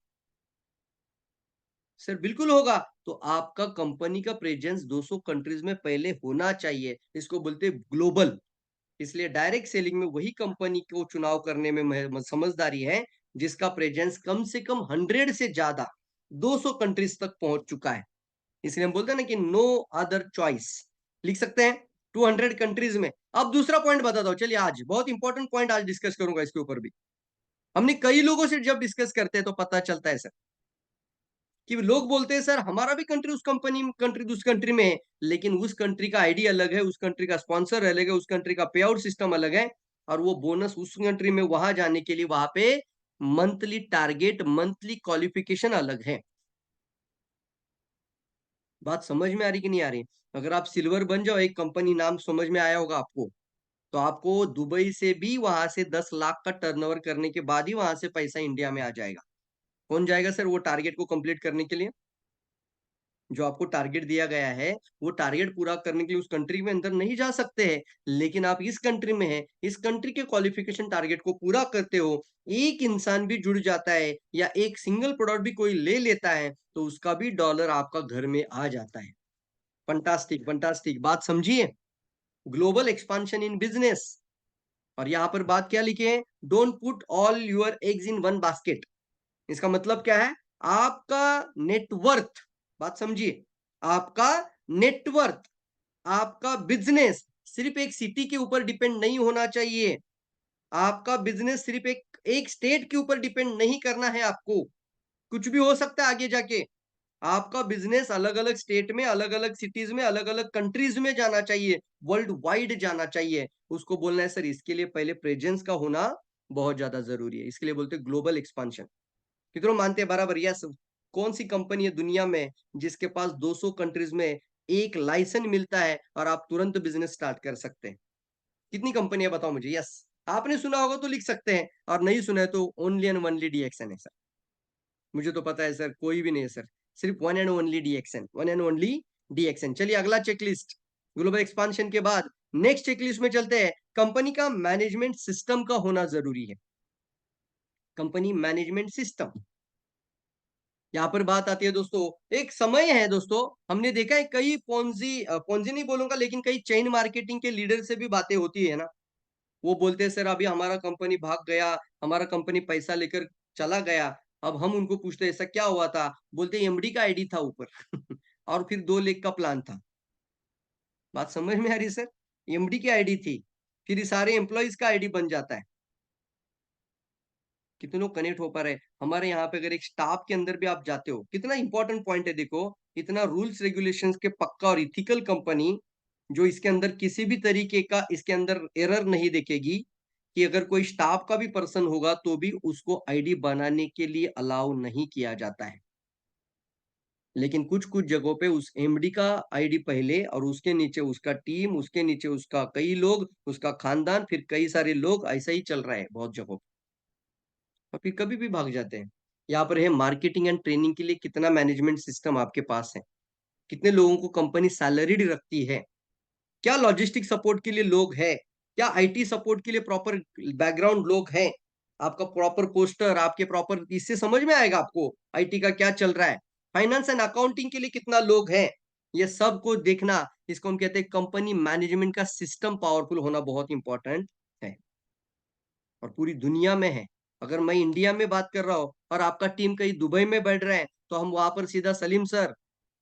सर बिल्कुल होगा। तो आपका कंपनी का प्रेजेंस 200 कंट्रीज में पहले होना चाहिए, इसको बोलते हैं ग्लोबल। इसलिए डायरेक्ट सेलिंग में वही कंपनी को चुनाव करने में समझदारी है जिसका प्रेजेंस कम से कम 100 से ज्यादा 200 कंट्रीज तक पहुंच चुका है। इसलिए हम बोलते हैं ना कि नो अदर चॉइस, लिख सकते हैं 200 कंट्रीज में। अब दूसरा पॉइंट बताता हूँ, चलिए आज बहुत इंपॉर्टेंट पॉइंट आज डिस्कस करूंगा इसके ऊपर भी। हमने कई लोगों से जब डिस्कस करते हैं तो पता चलता है सर कि लोग बोलते हैं सर हमारा भी कंट्री उस कंट्री उस कंट्री में है, लेकिन उस कंट्री का आईडी अलग है, उस कंट्री का स्पॉन्सर अलग है, उस कंट्री का पे आउट सिस्टम अलग है, और वो बोनस उस कंट्री में वहां जाने के लिए वहां पे मंथली टारगेट, मंथली क्वालिफिकेशन अलग है। बात समझ में आ रही कि नहीं आ रही? अगर आप सिल्वर बन जाओ, एक कंपनी नाम समझ में आया होगा आपको, तो आपको दुबई से भी वहां से 10 लाख का टर्नओवर करने के बाद ही वहां से पैसा इंडिया में आ जाएगा। कौन जाएगा सर वो टारगेट को कंप्लीट करने के लिए? जो आपको टारगेट दिया गया है वो टारगेट पूरा करने के लिए उस कंट्री में अंदर नहीं जा सकते हैं, लेकिन आप इस कंट्री में हैं, इस कंट्री के क्वालिफिकेशन टारगेट को पूरा करते हो, एक इंसान भी जुड़ जाता है या एक सिंगल प्रोडक्ट भी कोई ले लेता है तो उसका भी डॉलर आपका घर में आ जाता है। फंटास्टिक फंटास्टिक, बात समझिए। Global expansion in business. और यहां पर बात क्या लिखे है? Don't put all your eggs in one basket. इसका मतलब क्या है? आपका नेटवर्थ, बात समझिए, आपका नेटवर्थ, आपका बिजनेस सिर्फ एक सिटी के ऊपर डिपेंड नहीं होना चाहिए। आपका बिजनेस सिर्फ एक स्टेट के ऊपर डिपेंड नहीं करना है आपको। कुछ भी हो सकता है आगे जाके। आपका बिजनेस अलग अलग स्टेट में, अलग अलग सिटीज में, अलग अलग कंट्रीज में जाना चाहिए, वर्ल्ड वाइड जाना चाहिए। उसको बोलना है सर इसके लिए पहले प्रेजेंस का होना बहुत ज्यादा जरूरी है, इसके लिए बोलते हैं ग्लोबल एक्सपांशन। कितनों मानते हैं बराबर? यस। कौन सी कंपनी है दुनिया में जिसके पास 200 कंट्रीज में एक लाइसेंस मिलता है और आप तुरंत बिजनेस स्टार्ट कर सकते हैं? कितनी कंपनियां बताओ मुझे? यस। आपने सुना होगा तो लिख सकते हैं, और नहीं सुना है तो ओनली एंड ओनली डीएक्सन है सर। मुझे तो पता है सर, कोई भी नहीं है सर, सिर्फ one and only DXN, one and only DXN. चलिए अगला चेकलिस्ट, ग्लोबल एक्सपांशन के बाद नेक्स्ट चेकलिस्ट में चलते हैं। कंपनी का मैनेजमेंट सिस्टम का होना जरूरी है। कंपनी मैनेजमेंट सिस्टम, यहाँ पर बात आती है दोस्तों। एक समय है दोस्तों, हमने देखा है कई पोंजी पोंजी नहीं बोलूंगा, लेकिन कई चेन मार्केटिंग के लीडर से भी बातें होती है ना। वो बोलते हैं सर अभी हमारा कंपनी भाग गया, हमारा कंपनी पैसा लेकर चला गया। अब हम उनको पूछते हैं ऐसा क्या हुआ था? बोलते एमडी का आईडी था ऊपर और फिर 2 लाख का प्लान था। बात समझ में आ रही सर? एमडी की आईडी थी, फिर सारे एम्प्लॉयज का आईडी बन जाता है। कितने लोग कनेक्ट हो पा रहे हैं? हमारे यहाँ पे अगर एक स्टाफ के अंदर भी आप जाते हो, कितना इंपॉर्टेंट पॉइंट है देखो। इतना रूल्स रेगुलेशंस के पक्का और इथिकल कंपनी, जो इसके अंदर किसी भी तरीके का इसके अंदर एरर नहीं देखेगी, कि अगर कोई स्टाफ का भी पर्सन होगा तो भी उसको आईडी बनाने के लिए अलाउ नहीं किया जाता है। लेकिन कुछ कुछ जगहों पे उस एमडी का आईडी पहले और उसके नीचे उसका टीम, उसके नीचे उसका कई लोग, उसका खानदान, फिर कई सारे लोग, ऐसा ही चल रहा है बहुत जगहों, और फिर कभी भी भाग जाते हैं। यहाँ पर है मार्केटिंग एंड ट्रेनिंग के लिए कितना मैनेजमेंट सिस्टम आपके पास है, कितने लोगों को कंपनी सैलरीड रखती है, क्या लॉजिस्टिक सपोर्ट के लिए लोग हैं, क्या आईटी सपोर्ट के लिए प्रॉपर बैकग्राउंड लोग हैं, आपका प्रॉपर पोस्टर, आपके प्रॉपर, इससे समझ में आएगा आपको आईटी का क्या चल रहा है। फाइनेंस एंड अकाउंटिंग के लिए कितना लोग हैं, ये सब को देखना, इसको हम कहते हैं कंपनी मैनेजमेंट का सिस्टम पावरफुल होना बहुत इंपॉर्टेंट है। और पूरी दुनिया में है। अगर मैं इंडिया में बात कर रहा हूँ और आपका टीम कहीं दुबई में बैठ रहा है, तो हम वहां पर सीधा सलीम सर,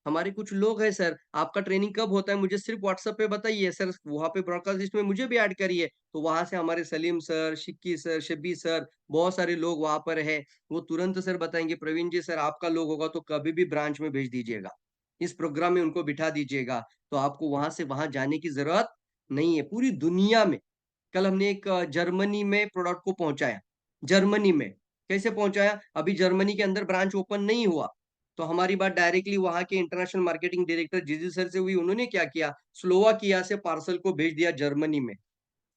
हमारे कुछ लोग हैं सर, आपका ट्रेनिंग कब होता है मुझे सिर्फ व्हाट्सएप पे बताइए सर, वहां पे ब्रॉडकास्ट लिस्ट में मुझे भी ऐड करिए। तो वहां से हमारे सलीम सर, शिक्की सर, शब्बी सर, बहुत सारे लोग वहां पर है। वो तुरंत सर बताएंगे प्रवीण जी सर आपका लोग होगा तो कभी भी ब्रांच में भेज दीजिएगा, इस प्रोग्राम में उनको बिठा दीजिएगा, तो आपको वहां से वहां जाने की जरूरत नहीं है। पूरी दुनिया में, कल हमने एक जर्मनी में प्रोडक्ट को पहुंचाया। जर्मनी में कैसे पहुंचाया? अभी जर्मनी के अंदर ब्रांच ओपन नहीं हुआ, तो हमारी बात डायरेक्टली वहां के इंटरनेशनल मार्केटिंग डायरेक्टर जीजी सर से हुई। उन्होंने क्या किया, स्लोवाकिया से पार्सल को भेज दिया जर्मनी में,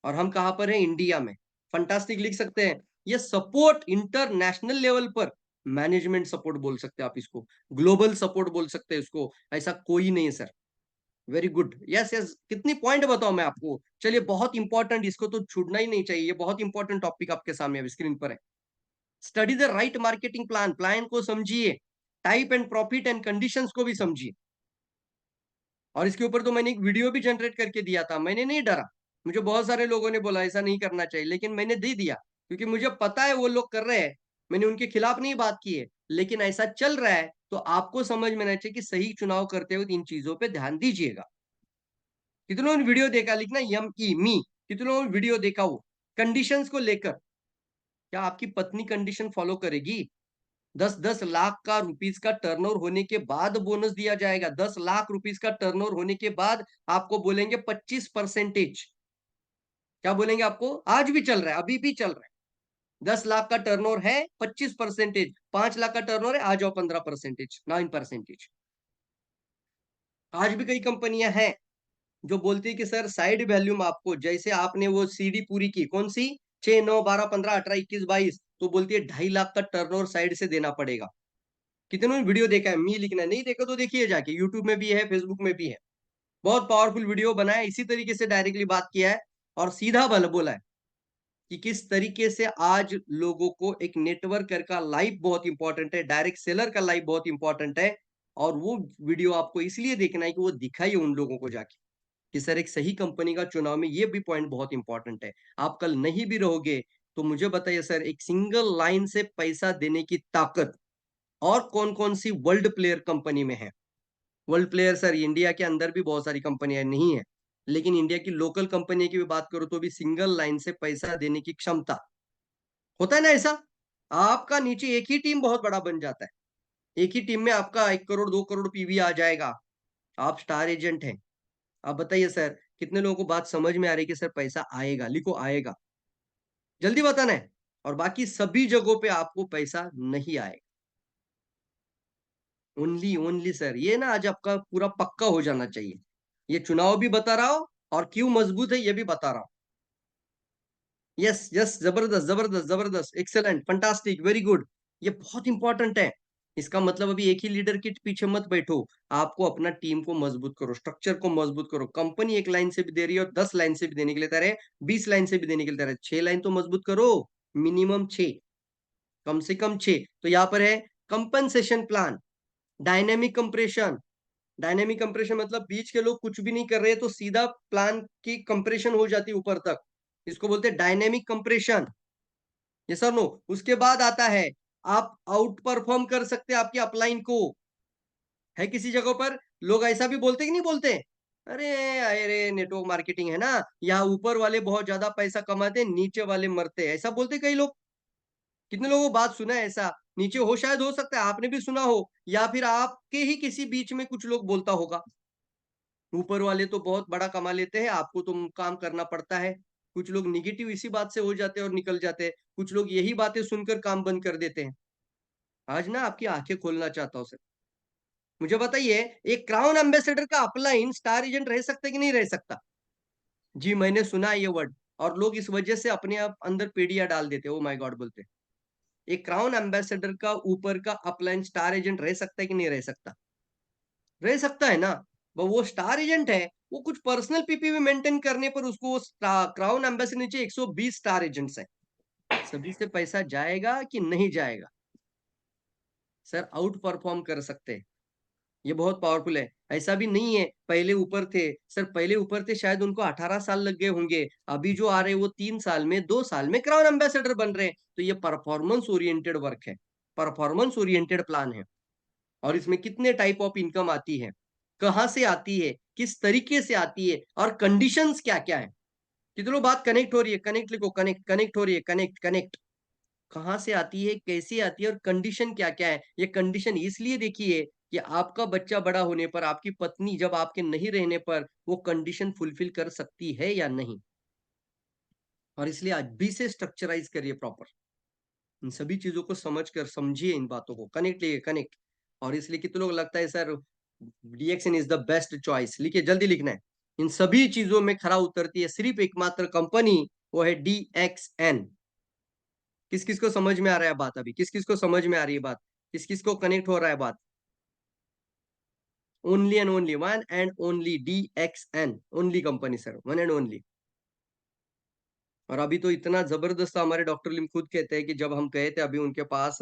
और हम कहां पर हैं? इंडिया में। फंटास्टिक लिख सकते हैं। ये सपोर्ट इंटरनेशनल लेवल पर, मैनेजमेंट सपोर्ट बोल सकते हैं आप इसको, ग्लोबल सपोर्ट बोल सकते हैं इसको, ऐसा कोई नहीं है sir. Very good, yes yes. कितनी पॉइंट बताओ मैं आपको? चलिए बहुत इंपॉर्टेंट, इसको तो छूटना ही नहीं चाहिए, ये बहुत इंपॉर्टेंट टॉपिक आपके सामने अभी स्क्रीन पर है। Study the right marketing plan, plan को समझिए, type and profit and conditions को भी समझिए। और इसके ऊपर तो मैंने एक वीडियो भी जनरेट करके दिया था, मैंने नहीं डरा। मुझे बहुत सारे लोगों ने बोला ऐसा नहीं करना चाहिए, लेकिन मैंने दे दिया, क्योंकि मुझे पता है वो लोग कर रहे हैं। मैंने उनके खिलाफ नहीं बात की है, लेकिन ऐसा चल रहा है तो आपको समझ में आना चाहिए कि सही चुनाव करते हुए इन चीजों पे ध्यान दीजिएगा। कितनों ने वीडियो देखा? लिखना यम ई मी। कितनों ने वीडियो देखा? वो कंडीशंस को लेकर, क्या आपकी पत्नी कंडीशन फॉलो करेगी? 10-10 लाख का रुपीज का टर्नओवर होने के बाद बोनस दिया जाएगा। 10 लाख रुपीज का टर्नओवर होने के बाद आपको बोलेंगे 25%। क्या बोलेंगे आपको? आज भी चल रहा है, अभी भी चल रहा है। 10 लाख का टर्नओवर है, 25%। 5 लाख का टर्नओवर है, आ जाओ 15%, 9%। आज भी कई कंपनियां हैं जो बोलती है कि सर साइड वॉल्यूम आपको, जैसे आपने वो सीडी पूरी की, कौन सी, 6, 9, 12, 15, 18, 21, 22, तो बोलती है 2.5 लाख का टर्नओवर साइड से देना पड़ेगा। कितनों ने वीडियो देखा है, मी लिखना है, नहीं देखा तो देखिए जाके, यूट्यूब में भी है, फेसबुक में भी है। बहुत पावरफुल वीडियो बनाया, इसी तरीके से डायरेक्टली बात किया है और सीधा बल बोला है कि किस तरीके से आज लोगों को एक नेटवर्कर का लाइफ बहुत इंपॉर्टेंट है, डायरेक्ट सेलर का लाइफ बहुत इंपॉर्टेंट है। और वो वीडियो आपको इसलिए देखना है कि वो दिखाइए उन लोगों को जाके कि सर एक सही कंपनी का चुनाव में ये भी पॉइंट बहुत इंपॉर्टेंट है। आप कल नहीं भी रहोगे तो मुझे बताइए सर, एक सिंगल लाइन से पैसा देने की ताकत और कौन कौन सी वर्ल्ड प्लेयर कंपनी में है। वर्ल्ड प्लेयर सर इंडिया के अंदर भी बहुत सारी कंपनियां नहीं है, लेकिन इंडिया की लोकल कंपनी की भी बात करो तो भी सिंगल लाइन से पैसा देने की क्षमता, होता है ना ऐसा। आपका नीचे एक ही टीम बहुत बड़ा बन जाता है, एक ही टीम में आपका 1 करोड़ 2 करोड़ पीवी आ जाएगा। आप स्टार एजेंट हैं। आप बताइए सर, कितने लोगों को बात समझ में आ रही है कि सर पैसा आएगा, लिखो आएगा, जल्दी बताना है। और बाकी सभी जगहों पे आपको पैसा नहीं आएगा। ओनली ओनली सर, ये ना आज आपका पूरा पक्का हो जाना चाहिए। ये चुनाव भी बता रहा हूं और क्यों मजबूत है ये भी बता रहा हूं। यस यस, जबरदस्त जबरदस्त जबरदस्त, एक्सेलेंट, फंटास्टिक, वेरी गुड। ये बहुत इंपॉर्टेंट है। इसका मतलब अभी एक ही लीडर के पीछे मत बैठो, आपको अपना टीम को मजबूत करो, स्ट्रक्चर को मजबूत करो। कंपनी एक लाइन से भी दे रही है और 10 लाइन से भी देने के लिए तैयार है, 20 लाइन से भी देने के लिए तैयार है, 6 लाइन तो मजबूत करो, मिनिमम 6, कम से कम 6। तो यहाँ पर है compensation plan, dynamic compression. Dynamic compression मतलब बीच के लोग कुछ भी नहीं कर रहे तो सीधा प्लान की कंप्रेशन हो जाती है ऊपर तक, इसको बोलते हैं डायनेमिक कंप्रेशन। ये सर नो। उसके बाद आता है आप आउट परफॉर्म कर सकते हैं आपके अपलाइन को। है किसी जगह पर लोग ऐसा भी बोलते कि नहीं बोलते, अरे अरे नेटवर्क मार्केटिंग है ना, यहाँ ऊपर वाले बहुत ज्यादा पैसा कमाते, नीचे वाले मरते, ऐसा बोलते कई लोग। कितने लोगों को बात सुना है ऐसा, नीचे हो शायद, हो सकता है आपने भी सुना हो, या फिर आपके ही किसी बीच में कुछ लोग बोलता होगा, ऊपर वाले तो बहुत बड़ा कमा लेते हैं, आपको तो काम करना पड़ता है। कुछ लोग निगेटिव इसी बात से हो जाते हैं और निकल जाते हैं, कुछ लोग यही बातें सुनकर काम बंद कर देते हैं। आज ना आपकी आंखें खोलना चाहता हूँ सर। मुझे बताइए, एक क्राउन एम्बेसडर का अपलाइन स्टार एजेंट रह सकता है कि नहीं रह सकता? जी मैंने सुना है ये वर्ड, और लोग इस वजह से अपने आप अंदर पेड़िया डाल देते, ओ माय गॉड बोलते। एक क्राउन एम्बेसडर का ऊपर का अपलाइन स्टार एजेंट रह सकता है कि नहीं रह सकता? रह सकता है ना। वो स्टार एजेंट है, वो कुछ पर्सनल पीपीवी मेंटेन करने पर उसको क्राउन एम्बेसडर नीचे 120 स्टार एजेंट्स है, सभी से पैसा जाएगा कि नहीं जाएगा? सर आउट परफॉर्म कर सकते हैं, ये बहुत पावरफुल है। ऐसा भी नहीं है पहले ऊपर थे, सर पहले ऊपर थे शायद उनको 18 साल लग गए होंगे, अभी जो आ रहे हैं वो 3 साल में 2 साल में क्राउन एम्बेसडर बन रहे हैं। तो ये परफॉर्मेंस ओरिएंटेड वर्क है, परफॉर्मेंस ओरिएंटेड प्लान है। और इसमें कितने टाइप ऑफ इनकम आती है, कहां से आती है, किस तरीके से आती है, और कंडीशंस क्या क्या है। कितने लोग बात कनेक्ट हो रही है, कनेक्ट लिखो, कनेक्ट कनेक्ट हो रही है, कनेक्ट कनेक्ट। कहाँ से आती है, कैसे आती है, और कंडीशन क्या क्या है। ये कंडीशन इसलिए देखिए कि आपका बच्चा बड़ा होने पर, आपकी पत्नी जब आपके नहीं रहने पर वो कंडीशन फुलफिल कर सकती है या नहीं। और इसलिए अभी से स्ट्रक्चराइज करिए प्रॉपर, इन सभी चीजों को समझ कर समझिए, इन बातों को कनेक्ट लिखिए, कनेक्ट। और इसलिए कितने लोग लगता है sir DXN is the best choice, लिखिए जल्दी लिखना है। इन सभी चीजों में खरा उतरती है सिर्फ एकमात्र कंपनी, वो है डीएक्सएन। किस किस को समझ में आ रहा है बात, अभी किस किस को समझ में आ रही है बात, किस किस को कनेक्ट हो रहा है बात? Only and only, one and only DXN, only company sir, one and only. और अभी तो इतना जबरदस्त हमारे डॉक्टर लिम खुद कहते हैं कि जब हम गए थे अभी उनके पास,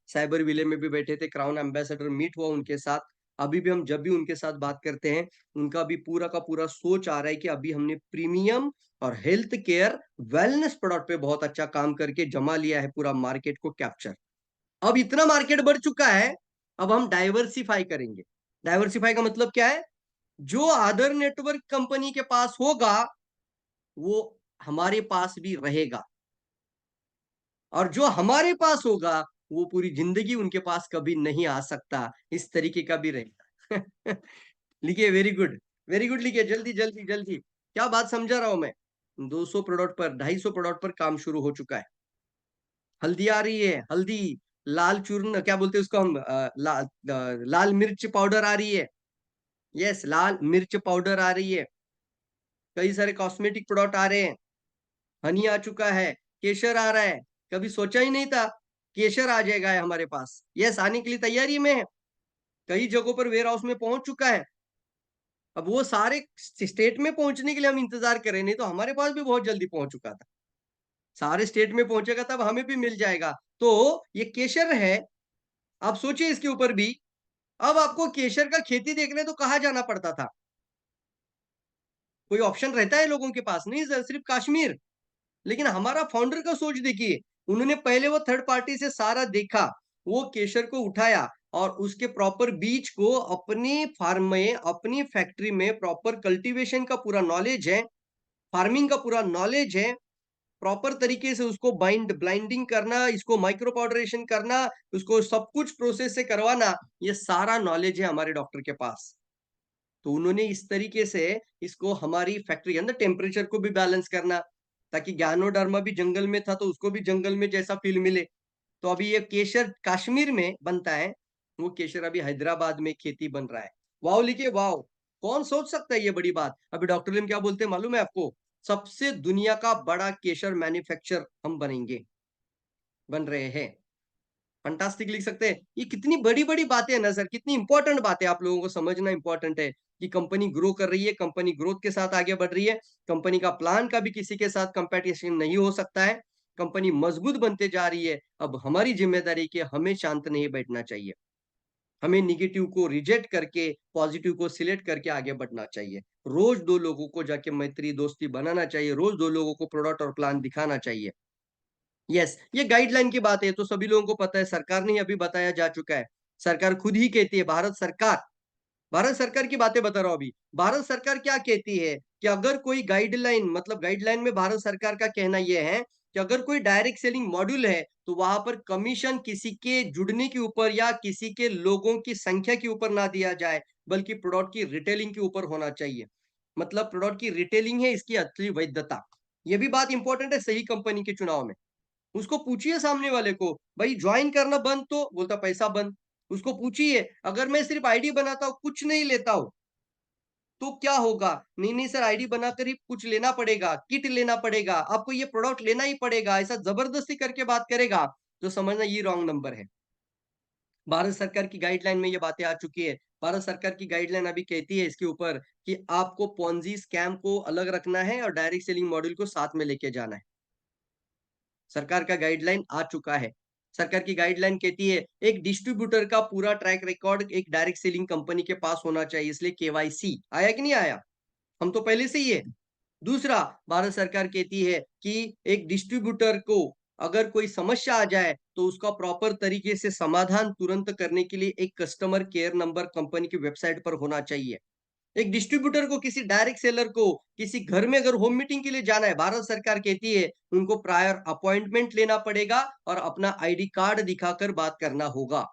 साइबर विले में भी बैठे थे, क्राउन एम्बेसडर मीट हुआ उनके साथ। अभी भी हम जब भी उनके साथ बात करते हैं, उनका भी पूरा का पूरा सोच आ रहा है कि अभी हमने प्रीमियम और हेल्थ केयर वेलनेस प्रोडक्ट पे बहुत अच्छा काम करके जमा लिया है पूरा मार्केट को कैप्चर। अब इतना मार्केट बढ़ चुका है, अब हम डाइवर्सिफाई करेंगे। डाइवर्सिफाई का मतलब क्या है, जो अदर नेटवर्क कंपनी के पास होगा वो हमारे पास भी रहेगा, और जो हमारे पास होगा वो पूरी जिंदगी उनके पास कभी नहीं आ सकता, इस तरीके का भी रहेगा। लिखिए, वेरी गुड, वेरी गुड, लिखिए जल्दी जल्दी जल्दी। क्या बात समझा रहा हूं मैं? 200 प्रोडक्ट पर, 250 प्रोडक्ट पर काम शुरू हो चुका है। हल्दी आ रही है, हल्दी, लाल चूर्ण क्या बोलते हैं उसको हम, लाल मिर्च पाउडर आ रही है। यस, लाल मिर्च पाउडर आ रही है। कई सारे कॉस्मेटिक प्रोडक्ट आ रहे हैं, हनी आ चुका है, केशर आ रहा है, कभी सोचा ही नहीं था केशर आ जाएगा हमारे पास। यस, आने के लिए तैयारी में है, कई जगहों पर वेयर हाउस में पहुंच चुका है। अब वो सारे स्टेट में पहुंचने के लिए हम इंतजार कर रहे हैं, नहीं तो हमारे पास भी बहुत जल्दी पहुंच चुका था। सारे स्टेट में पहुंचेगा तब हमें भी मिल जाएगा। तो ये केशर है, आप सोचिए इसके ऊपर भी। अब आपको केशर का खेती देखने तो कहाँ जाना पड़ता था? कोई ऑप्शन रहता है लोगों के पास? नहीं सर, सिर्फ कश्मीर। लेकिन हमारा फाउंडर का सोच देखिए, उन्होंने पहले वो थर्ड पार्टी से सारा देखा, वो केशर को उठाया और उसके प्रॉपर बीज को अपनी फार्म में, अपनी फैक्ट्री में प्रॉपर कल्टीवेशन का पूरा नॉलेज है, फार्मिंग का पूरा नॉलेज है, प्रॉपर तरीके से उसको ब्लाइंडिंग करना, इसको माइक्रो पाउडरेशन करना, उसको सब कुछ प्रोसेस से करवाना, ये सारा नॉलेज है हमारे डॉक्टर के पास। तो उन्होंने इस तरीके से इसको हमारी फैक्ट्री के अंदर टेम्परेचर को भी बैलेंस करना, ताकि ज्ञानोडर्मा भी जंगल में था तो उसको भी जंगल में जैसा फील मिले। तो अभी ये केशर कश्मीर में बनता है, वो केशर अभी हैदराबाद में खेती बन रहा है। वाव लिखिए, वाव। कौन सोच सकता है ये बड़ी बात? अभी डॉक्टर लिम क्या बोलते हैं मालूम है आपको? सबसे दुनिया का बड़ा केशर मैन्युफैक्चर हम बनेंगे, बन रहे हैं। फंटास्टिक लिख सकते हैं। ये कितनी बड़ी-बड़ी बातें हैं ना सर, कितनी इंपॉर्टेंट बातें आप लोगों को समझना इंपॉर्टेंट है कि कंपनी ग्रो कर रही है, कंपनी ग्रोथ के साथ आगे बढ़ रही है, कंपनी का प्लान का भी किसी के साथ कंपटीशन नहीं हो सकता है, कंपनी मजबूत बनते जा रही है। अब हमारी जिम्मेदारी कि हमें शांत नहीं बैठना चाहिए, हमें नेगेटिव को रिजेक्ट करके पॉजिटिव को सिलेक्ट करके आगे बढ़ना चाहिए। रोज 2 लोगों को जाके मैत्री दोस्ती बनाना चाहिए, रोज 2 लोगों को प्रोडक्ट और प्लान दिखाना चाहिए। यस, ये गाइडलाइन की बात है तो सभी लोगों को पता है, सरकार ने अभी बताया जा चुका है। सरकार खुद ही कहती है, भारत सरकार की बातें बता रहा हूं अभी। भारत सरकार क्या कहती है कि अगर कोई गाइडलाइन, मतलब गाइडलाइन में भारत सरकार का कहना यह है कि अगर कोई डायरेक्ट सेलिंग मॉड्यूल है तो वहां पर कमीशन किसी के जुड़ने के ऊपर या किसी के लोगों की संख्या के ऊपर ना दिया जाए, बल्कि प्रोडक्ट की रिटेलिंग के ऊपर होना चाहिए। मतलब प्रोडक्ट की रिटेलिंग है इसकी असली वैधता। ये भी बात इंपॉर्टेंट है सही कंपनी के चुनाव में। उसको पूछिए सामने वाले को, भाई ज्वाइन करना बंद, तो बोलता पैसा बंद। उसको पूछिए, अगर मैं सिर्फ आईडी बनाता हूँ, कुछ नहीं लेता हूँ, तो क्या होगा? नहीं नहीं सर, आईडी बनाकर ही कुछ लेना पड़ेगा, किट लेना पड़ेगा, आपको ये प्रोडक्ट लेना ही पड़ेगा, ऐसा जबरदस्ती करके बात करेगा, तो समझना ये रॉन्ग नंबर है। भारत सरकार की गाइडलाइन में ये बातें आ चुकी है। भारत सरकार की गाइडलाइन अभी कहती है इसके ऊपर कि आपको पोंजी स्कैम को अलग रखना है और डायरेक्ट सेलिंग मॉड्यूल को साथ में लेके जाना है। सरकार का गाइडलाइन आ चुका है। सरकार की गाइडलाइन कहती है एक डिस्ट्रीब्यूटर का पूरा ट्रैक रिकॉर्ड एक डायरेक्ट सेलिंग कंपनी के पास होना चाहिए, इसलिए केवाईसी आया कि नहीं आया? हम तो पहले से ही है। दूसरा, भारत सरकार कहती है कि एक डिस्ट्रीब्यूटर को अगर कोई समस्या आ जाए तो उसका प्रॉपर तरीके से समाधान तुरंत करने के लिए एक कस्टमर केयर नंबर कंपनी की वेबसाइट पर होना चाहिए। एक डिस्ट्रीब्यूटर को, किसी डायरेक्ट सेलर को किसी घर में अगर होम मीटिंग के लिए जाना है, भारत सरकार कहती है उनको प्रायर अपॉइंटमेंट लेना पड़ेगा और अपना आईडी कार्ड दिखाकर बात करना होगा।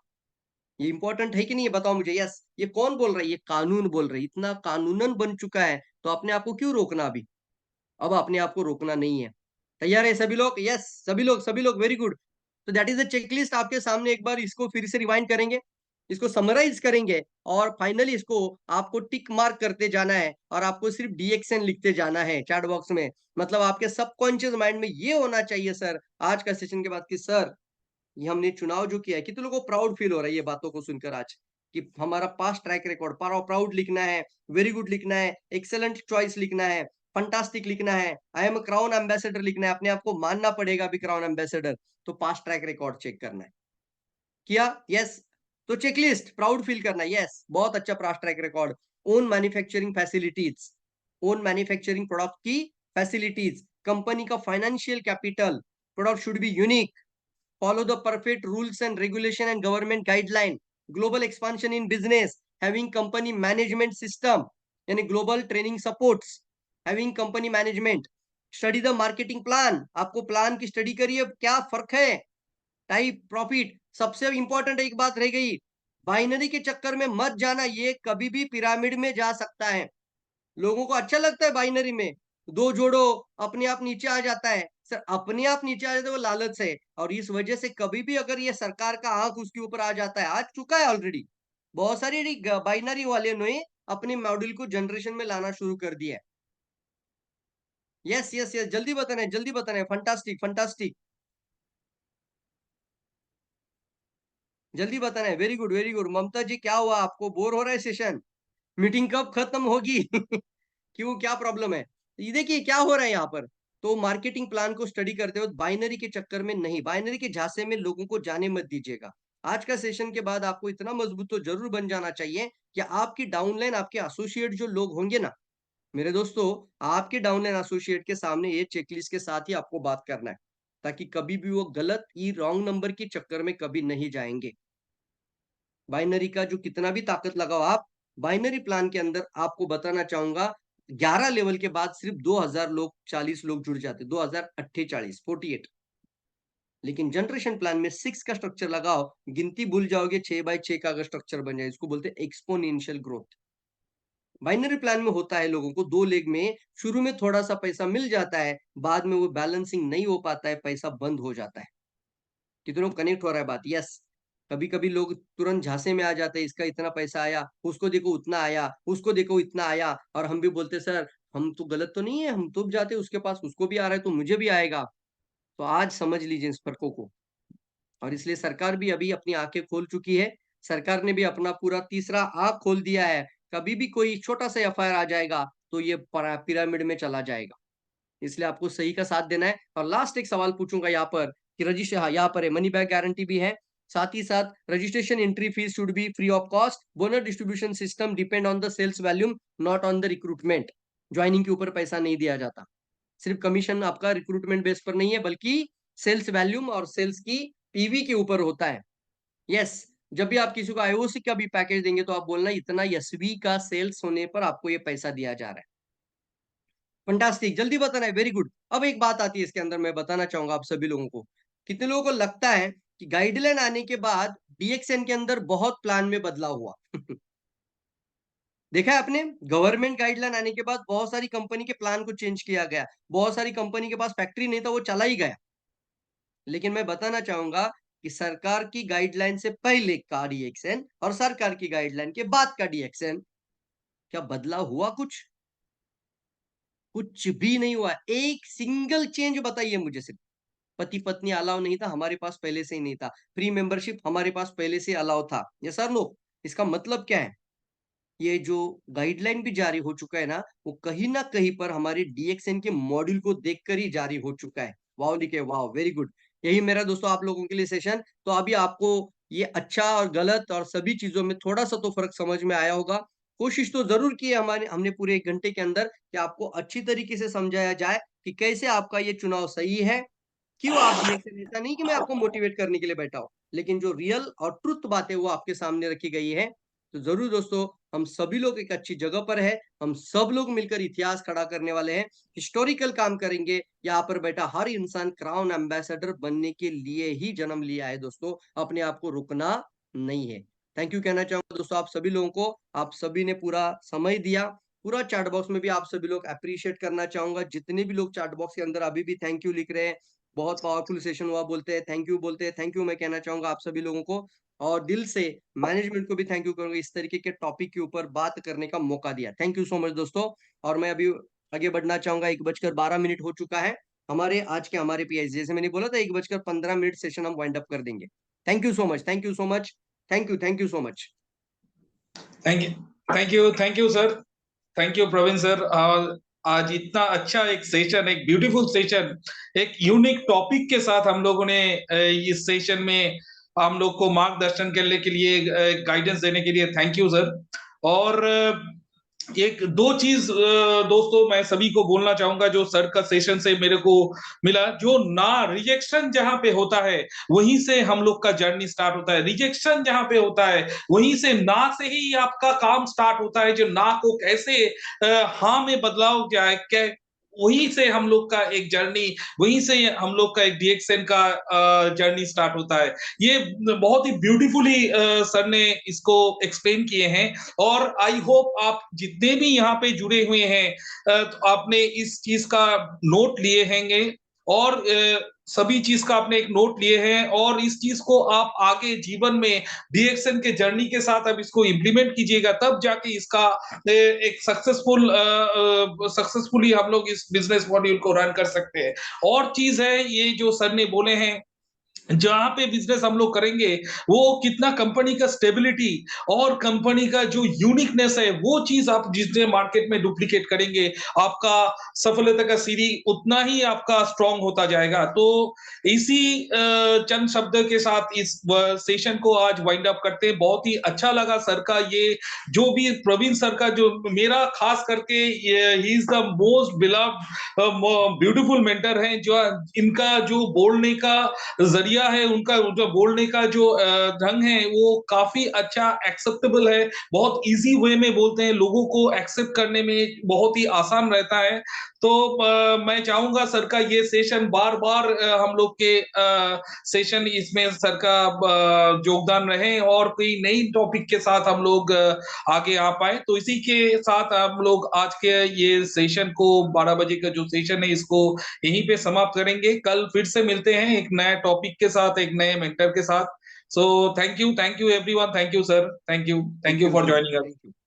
ये इंपॉर्टेंट है कि नहीं, ये बताओ मुझे। यस, ये कौन बोल रहा है? ये कानून बोल रही है। इतना कानूनन बन चुका है तो अपने आप को क्यों रोकना अभी? अब अपने आप को रोकना नहीं है। तैयार है सभी लोग? यस, सभी लोग वेरी गुड। तो दैट इज द चेकलिस्ट आपके सामने, एक बार इसको फिर से रिवाइंड करेंगे, इसको समराइज करेंगे और फाइनली इसको आपको टिक मार्क करते जाना है और आपको सिर्फ डीएक्सएन लिखते जाना है चैट बॉक्स में। मतलब आपके सबकॉन्शियस माइंड में ये होना चाहिए सर, आज का सेशन के बाद, कि सर ये हमने चुनाव जो किया है, कितने लोगों को प्राउड फील हो रहा है ये बातों को सुनकर आज, कि हमारा पास्ट ट्रैक रिकॉर्ड, प्राउड लिखना है, वेरी गुड लिखना है, एक्सेलेंट चॉइस लिखना है, फंटास्टिक लिखना है, आई एम क्राउन एम्बेसडर लिखना है, अपने आप को मानना पड़ेगा अभी क्राउन एम्बेसडर। तो पास्ट ट्रैक रिकॉर्ड चेक करना है, किया? यस। तो चेकलिस्ट, प्राउड फील करना है, यस, बहुत अच्छा past track record. Own manufacturing facilities, own manufacturing product की फैसिलिटीज, कंपनी का financial capital, product should be unique, follow the perfect rules and regulation and government guideline, global expansion in business, having company management system, यानी global training supports, having company management, study the marketing plan, आपको plan की study करिए, क्या फर्क है, type profit. सबसे important एक बात रह गई, बाइनरी के चक्कर में मत जाना, ये कभी भी पिरामिड में जा सकता है। लोगों को अच्छा लगता है बाइनरी में, दो जोड़ो अपने आप नीचे आ जाता है। सर अपने आप नीचे आ जाता है वो लालच से, और इस वजह से कभी भी अगर ये सरकार का आंख उसके ऊपर आ जाता है, आ चुका है ऑलरेडी, बहुत सारी बाइनरी वाले ने अपने मॉड्यूल को जनरेशन में लाना शुरू कर दिया है। यस यस यस, जल्दी बताना है, फंटास्टिक फंटास्टिक, जल्दी बताना है, वेरी गुड वेरी गुड। ममता जी क्या हुआ, आपको बोर हो रहा है सेशन? मीटिंग कब खत्म होगी? क्यों, क्या प्रॉब्लम है? ये देखिए क्या हो रहा है यहाँ पर। तो मार्केटिंग प्लान को स्टडी करते हो बाइनरी के चक्कर में नहीं, बाइनरी के झांसे में लोगों को जाने मत दीजिएगा। आज का सेशन के बाद आपको इतना मजबूत तो जरूर बन जाना चाहिए कि आपकी डाउनलाइन, आपके एसोसिएट जो लोग होंगे ना, मेरे दोस्तों, आपके डाउनलाइन एसोसिएट के सामने ये चेकलिस्ट के साथ ही आपको बात करना है, ताकि कभी भी वो गलत ई रॉन्ग नंबर के चक्कर में कभी नहीं जाएंगे। बाइनरी का जो कितना भी ताकत लगाओ आप, बाइनरी प्लान के अंदर आपको बताना चाहूंगा 11 लेवल के बाद सिर्फ 2000 लोग, 40 लोग जुड़ जाते, 2048 48। लेकिन जनरेशन प्लान में 6 का स्ट्रक्चर लगाओ, गिनती भूल जाओगे, 6 बाय 6 का अगर स्ट्रक्चर बन जाए, इसको बोलते हैं एक्सपोनेंशियल ग्रोथ। बाइनरी प्लान में होता है लोगों को 2 लेग में शुरू में थोड़ा सा पैसा मिल जाता है, बाद में वो बैलेंसिंग नहीं हो पाता है, पैसा बंद हो जाता है। कितनों कनेक्ट हो रहा है बात? यस। कभी कभी लोग तुरंत झांसे में आ जाते हैं, इसका इतना पैसा आया, उसको देखो उतना आया, उसको देखो इतना आया, और हम भी बोलते सर हम तो गलत तो नहीं है, हम तो जाते उसके पास, उसको भी आ रहा है तो मुझे भी आएगा। तो आज समझ लीजिए इस फर्कों को। और इसलिए सरकार भी अभी अपनी आंखें खोल चुकी है। सरकार ने भी अपना पूरा तीसरा आंख खोल दिया है। कभी भी कोई छोटा सा एफआईआर आ जाएगा तो ये पिरामिड में चला जाएगा। इसलिए आपको सही का साथ देना है। और लास्ट एक सवाल पूछूंगा यहाँ पर कि रजिस्टर, हाँ यहाँ पर है, मनी बैक गारंटी भी है, साथ ही साथ registration entry fees should be free of cost, bonus distribution system depend on the sales volume, not on the recruitment. Joining के ऊपर पैसा नहीं दिया जाता, सिर्फ कमीशन आपका रिक्रूटमेंट बेस पर नहीं है, बल्कि सेल्स वैल्यूम और सेल्स की पीवी के ऊपर होता है। यस। जब भी आप किसी को आईओसी का भी पैकेज देंगे तो आप बोलना इतना एसवी का सेल्स होने पर आपको ये पैसा दिया जा रहा है। फंटास्टिक, जल्दी बताना है, वेरी गुड। अब एक बात आती है इसके अंदर, मैं बताना चाहूंगा आप सभी लोगों को। कितने लोगों को लगता है कि गाइडलाइन आने के बाद डीएक्सएन के अंदर बहुत प्लान में बदलाव हुआ? देखा है आपने, गवर्नमेंट गाइडलाइन आने के बाद बहुत सारी कंपनी के प्लान को चेंज किया गया, बहुत सारी कंपनी के पास फैक्ट्री नहीं था, वो चला ही गया। लेकिन मैं बताना चाहूंगा कि सरकार की गाइडलाइन से पहले का डीएक्सएन और सरकार की गाइडलाइन के बाद का डीएक्सएन, क्या बदलाव हुआ कुछ? कुछ भी नहीं हुआ। एक सिंगल चेंज बताइए मुझे सिर्फ। पति पत्नी अलाउ नहीं था, हमारे पास पहले से ही नहीं था। फ्री मेंबरशिप हमारे पास पहले से अलाउ था। ये सर नो, इसका मतलब क्या है? ये जो गाइडलाइन भी जारी हो चुका है ना, वो कहीं ना कहीं पर हमारे डीएक्सएन के मॉड्यूल को देखकर ही जारी हो चुका है। वाह लिखे, वाह, वेरी गुड। यही मेरा दोस्तों आप लोगों के लिए सेशन। तो अभी आपको ये अच्छा और गलत और सभी चीजों में थोड़ा सा तो फर्क समझ में आया होगा। कोशिश तो जरूर की है हमारे, हमने पूरे 1 घंटे के अंदर कि आपको अच्छी तरीके से समझाया जाए कि कैसे आपका ये चुनाव सही है, क्यों आप डीएक्सएन। ऐसा नहीं कि मैं आपको मोटिवेट करने के लिए बैठा हूं, लेकिन जो रियल और ट्रुथ बातें वो आपके सामने रखी गई है। तो जरूर दोस्तों, हम सभी लोग एक अच्छी जगह पर है, हम सब लोग मिलकर इतिहास खड़ा करने वाले हैं, हिस्टोरिकल काम करेंगे। यहाँ पर बैठा हर इंसान क्राउन एम्बेसडर बनने के लिए ही जन्म लिया है दोस्तों, अपने आप को रुकना नहीं है। थैंक यू कहना चाहूंगा दोस्तों आप सभी लोगों को। आप सभी ने पूरा समय दिया। पूरा चैट बॉक्स में भी आप सभी लोग अप्रिशिएट करना चाहूंगा, जितने भी लोग चैट बॉक्स के अंदर अभी भी थैंक यू लिख रहे हैं, बहुत पावरफुल सेशन हुआ बोलते हैं, थैंक यू बोलते हैं, थैंक यू मैं कहना चाहूंगा आप सभी लोगों को। और दिल से मैनेजमेंट को भी थैंक यू करूंगा, इस तरीके के टॉपिक के ऊपर बात करने का मौका दिया। थैंक यू सो मच दोस्तों। और मैं अभी आगे बढ़ना चाहूंगा, 1:12 हो चुका है हमारे आज के हमारे पीआई, जैसे मैंने बोला था 1:15 सेशन हम वाइंड अप कर देंगे। Thank you so much, thank you so much, thank you so much. Thank you, thank you sir, thank you Praveen sir. आज इतना अच्छा एक सेशन, एक ब्यूटीफुल सेशन, एक यूनिक टॉपिक के साथ हम लोगों ने इस सेशन में हम लोग को मार्गदर्शन करने के लिए, गाइडेंस देने के लिए थैंक यू सर। और एक दो चीज दोस्तों मैं सभी को बोलना चाहूंगा जो सर का सेशन से मेरे को मिला, जो ना रिजेक्शन जहां पे होता है वहीं से हम लोग का जर्नी स्टार्ट होता है, रिजेक्शन जहां पे होता है वहीं से ना से ही आपका काम स्टार्ट होता है, जो ना को कैसे हाँ में बदलाव जाए, वहीं से हम लोग का एक जर्नी, वहीं से हम लोग का एक डीएक्सएन का जर्नी स्टार्ट होता है। ये बहुत ही ब्यूटीफुली सर ने इसको एक्सप्लेन किए हैं। और आई होप आप जितने भी यहाँ पे जुड़े हुए हैं तो आपने इस चीज का नोट लिए होंगे, और सभी चीज का आपने एक नोट लिए हैं, और इस चीज को आप आगे जीवन में डीएक्सएन के जर्नी के साथ अब इसको इम्प्लीमेंट कीजिएगा, तब जाके इसका एक सक्सेसफुली हम लोग इस बिजनेस मॉड्यूल को रन कर सकते हैं। और चीज है ये जो सर ने बोले हैं, जहां पे बिजनेस हम लोग करेंगे वो कितना कंपनी का स्टेबिलिटी और कंपनी का जो यूनिकनेस है वो चीज आप जितने मार्केट में डुप्लीकेट करेंगे, आपका सफलता का सीढ़ी उतना ही आपका स्ट्रांग होता जाएगा। तो इसी चंद शब्द के साथ इस सेशन को आज वाइंड अप करते हैं। बहुत ही अच्छा लगा सर का ये जो भी प्रवीण सर का जो मेरा खास करके he is the most beloved beautiful mentor है, जो इनका जो बोलने का जरिया है, उनका जो बोलने का जो ढंग है वो काफी अच्छा एक्सेप्टेबल है, बहुत इजी वे में बोलते हैं, लोगों को एक्सेप्ट करने में बहुत ही आसान रहता है। तो मैं चाहूंगा सर का ये सेशन बार बार हम लोग के सेशन इसमें सर का योगदान रहे, और कोई नई टॉपिक के साथ हम लोग आगे आ पाए। तो इसी के साथ हम लोग आज के ये सेशन को 12 बजे का जो सेशन है इसको यहीं पे समाप्त करेंगे। कल फिर से मिलते हैं एक नए टॉपिक के साथ, एक नए मेंटर के साथ। So thank you everyone, thank you sir, thank thank you you for sir, joining us. Thank you.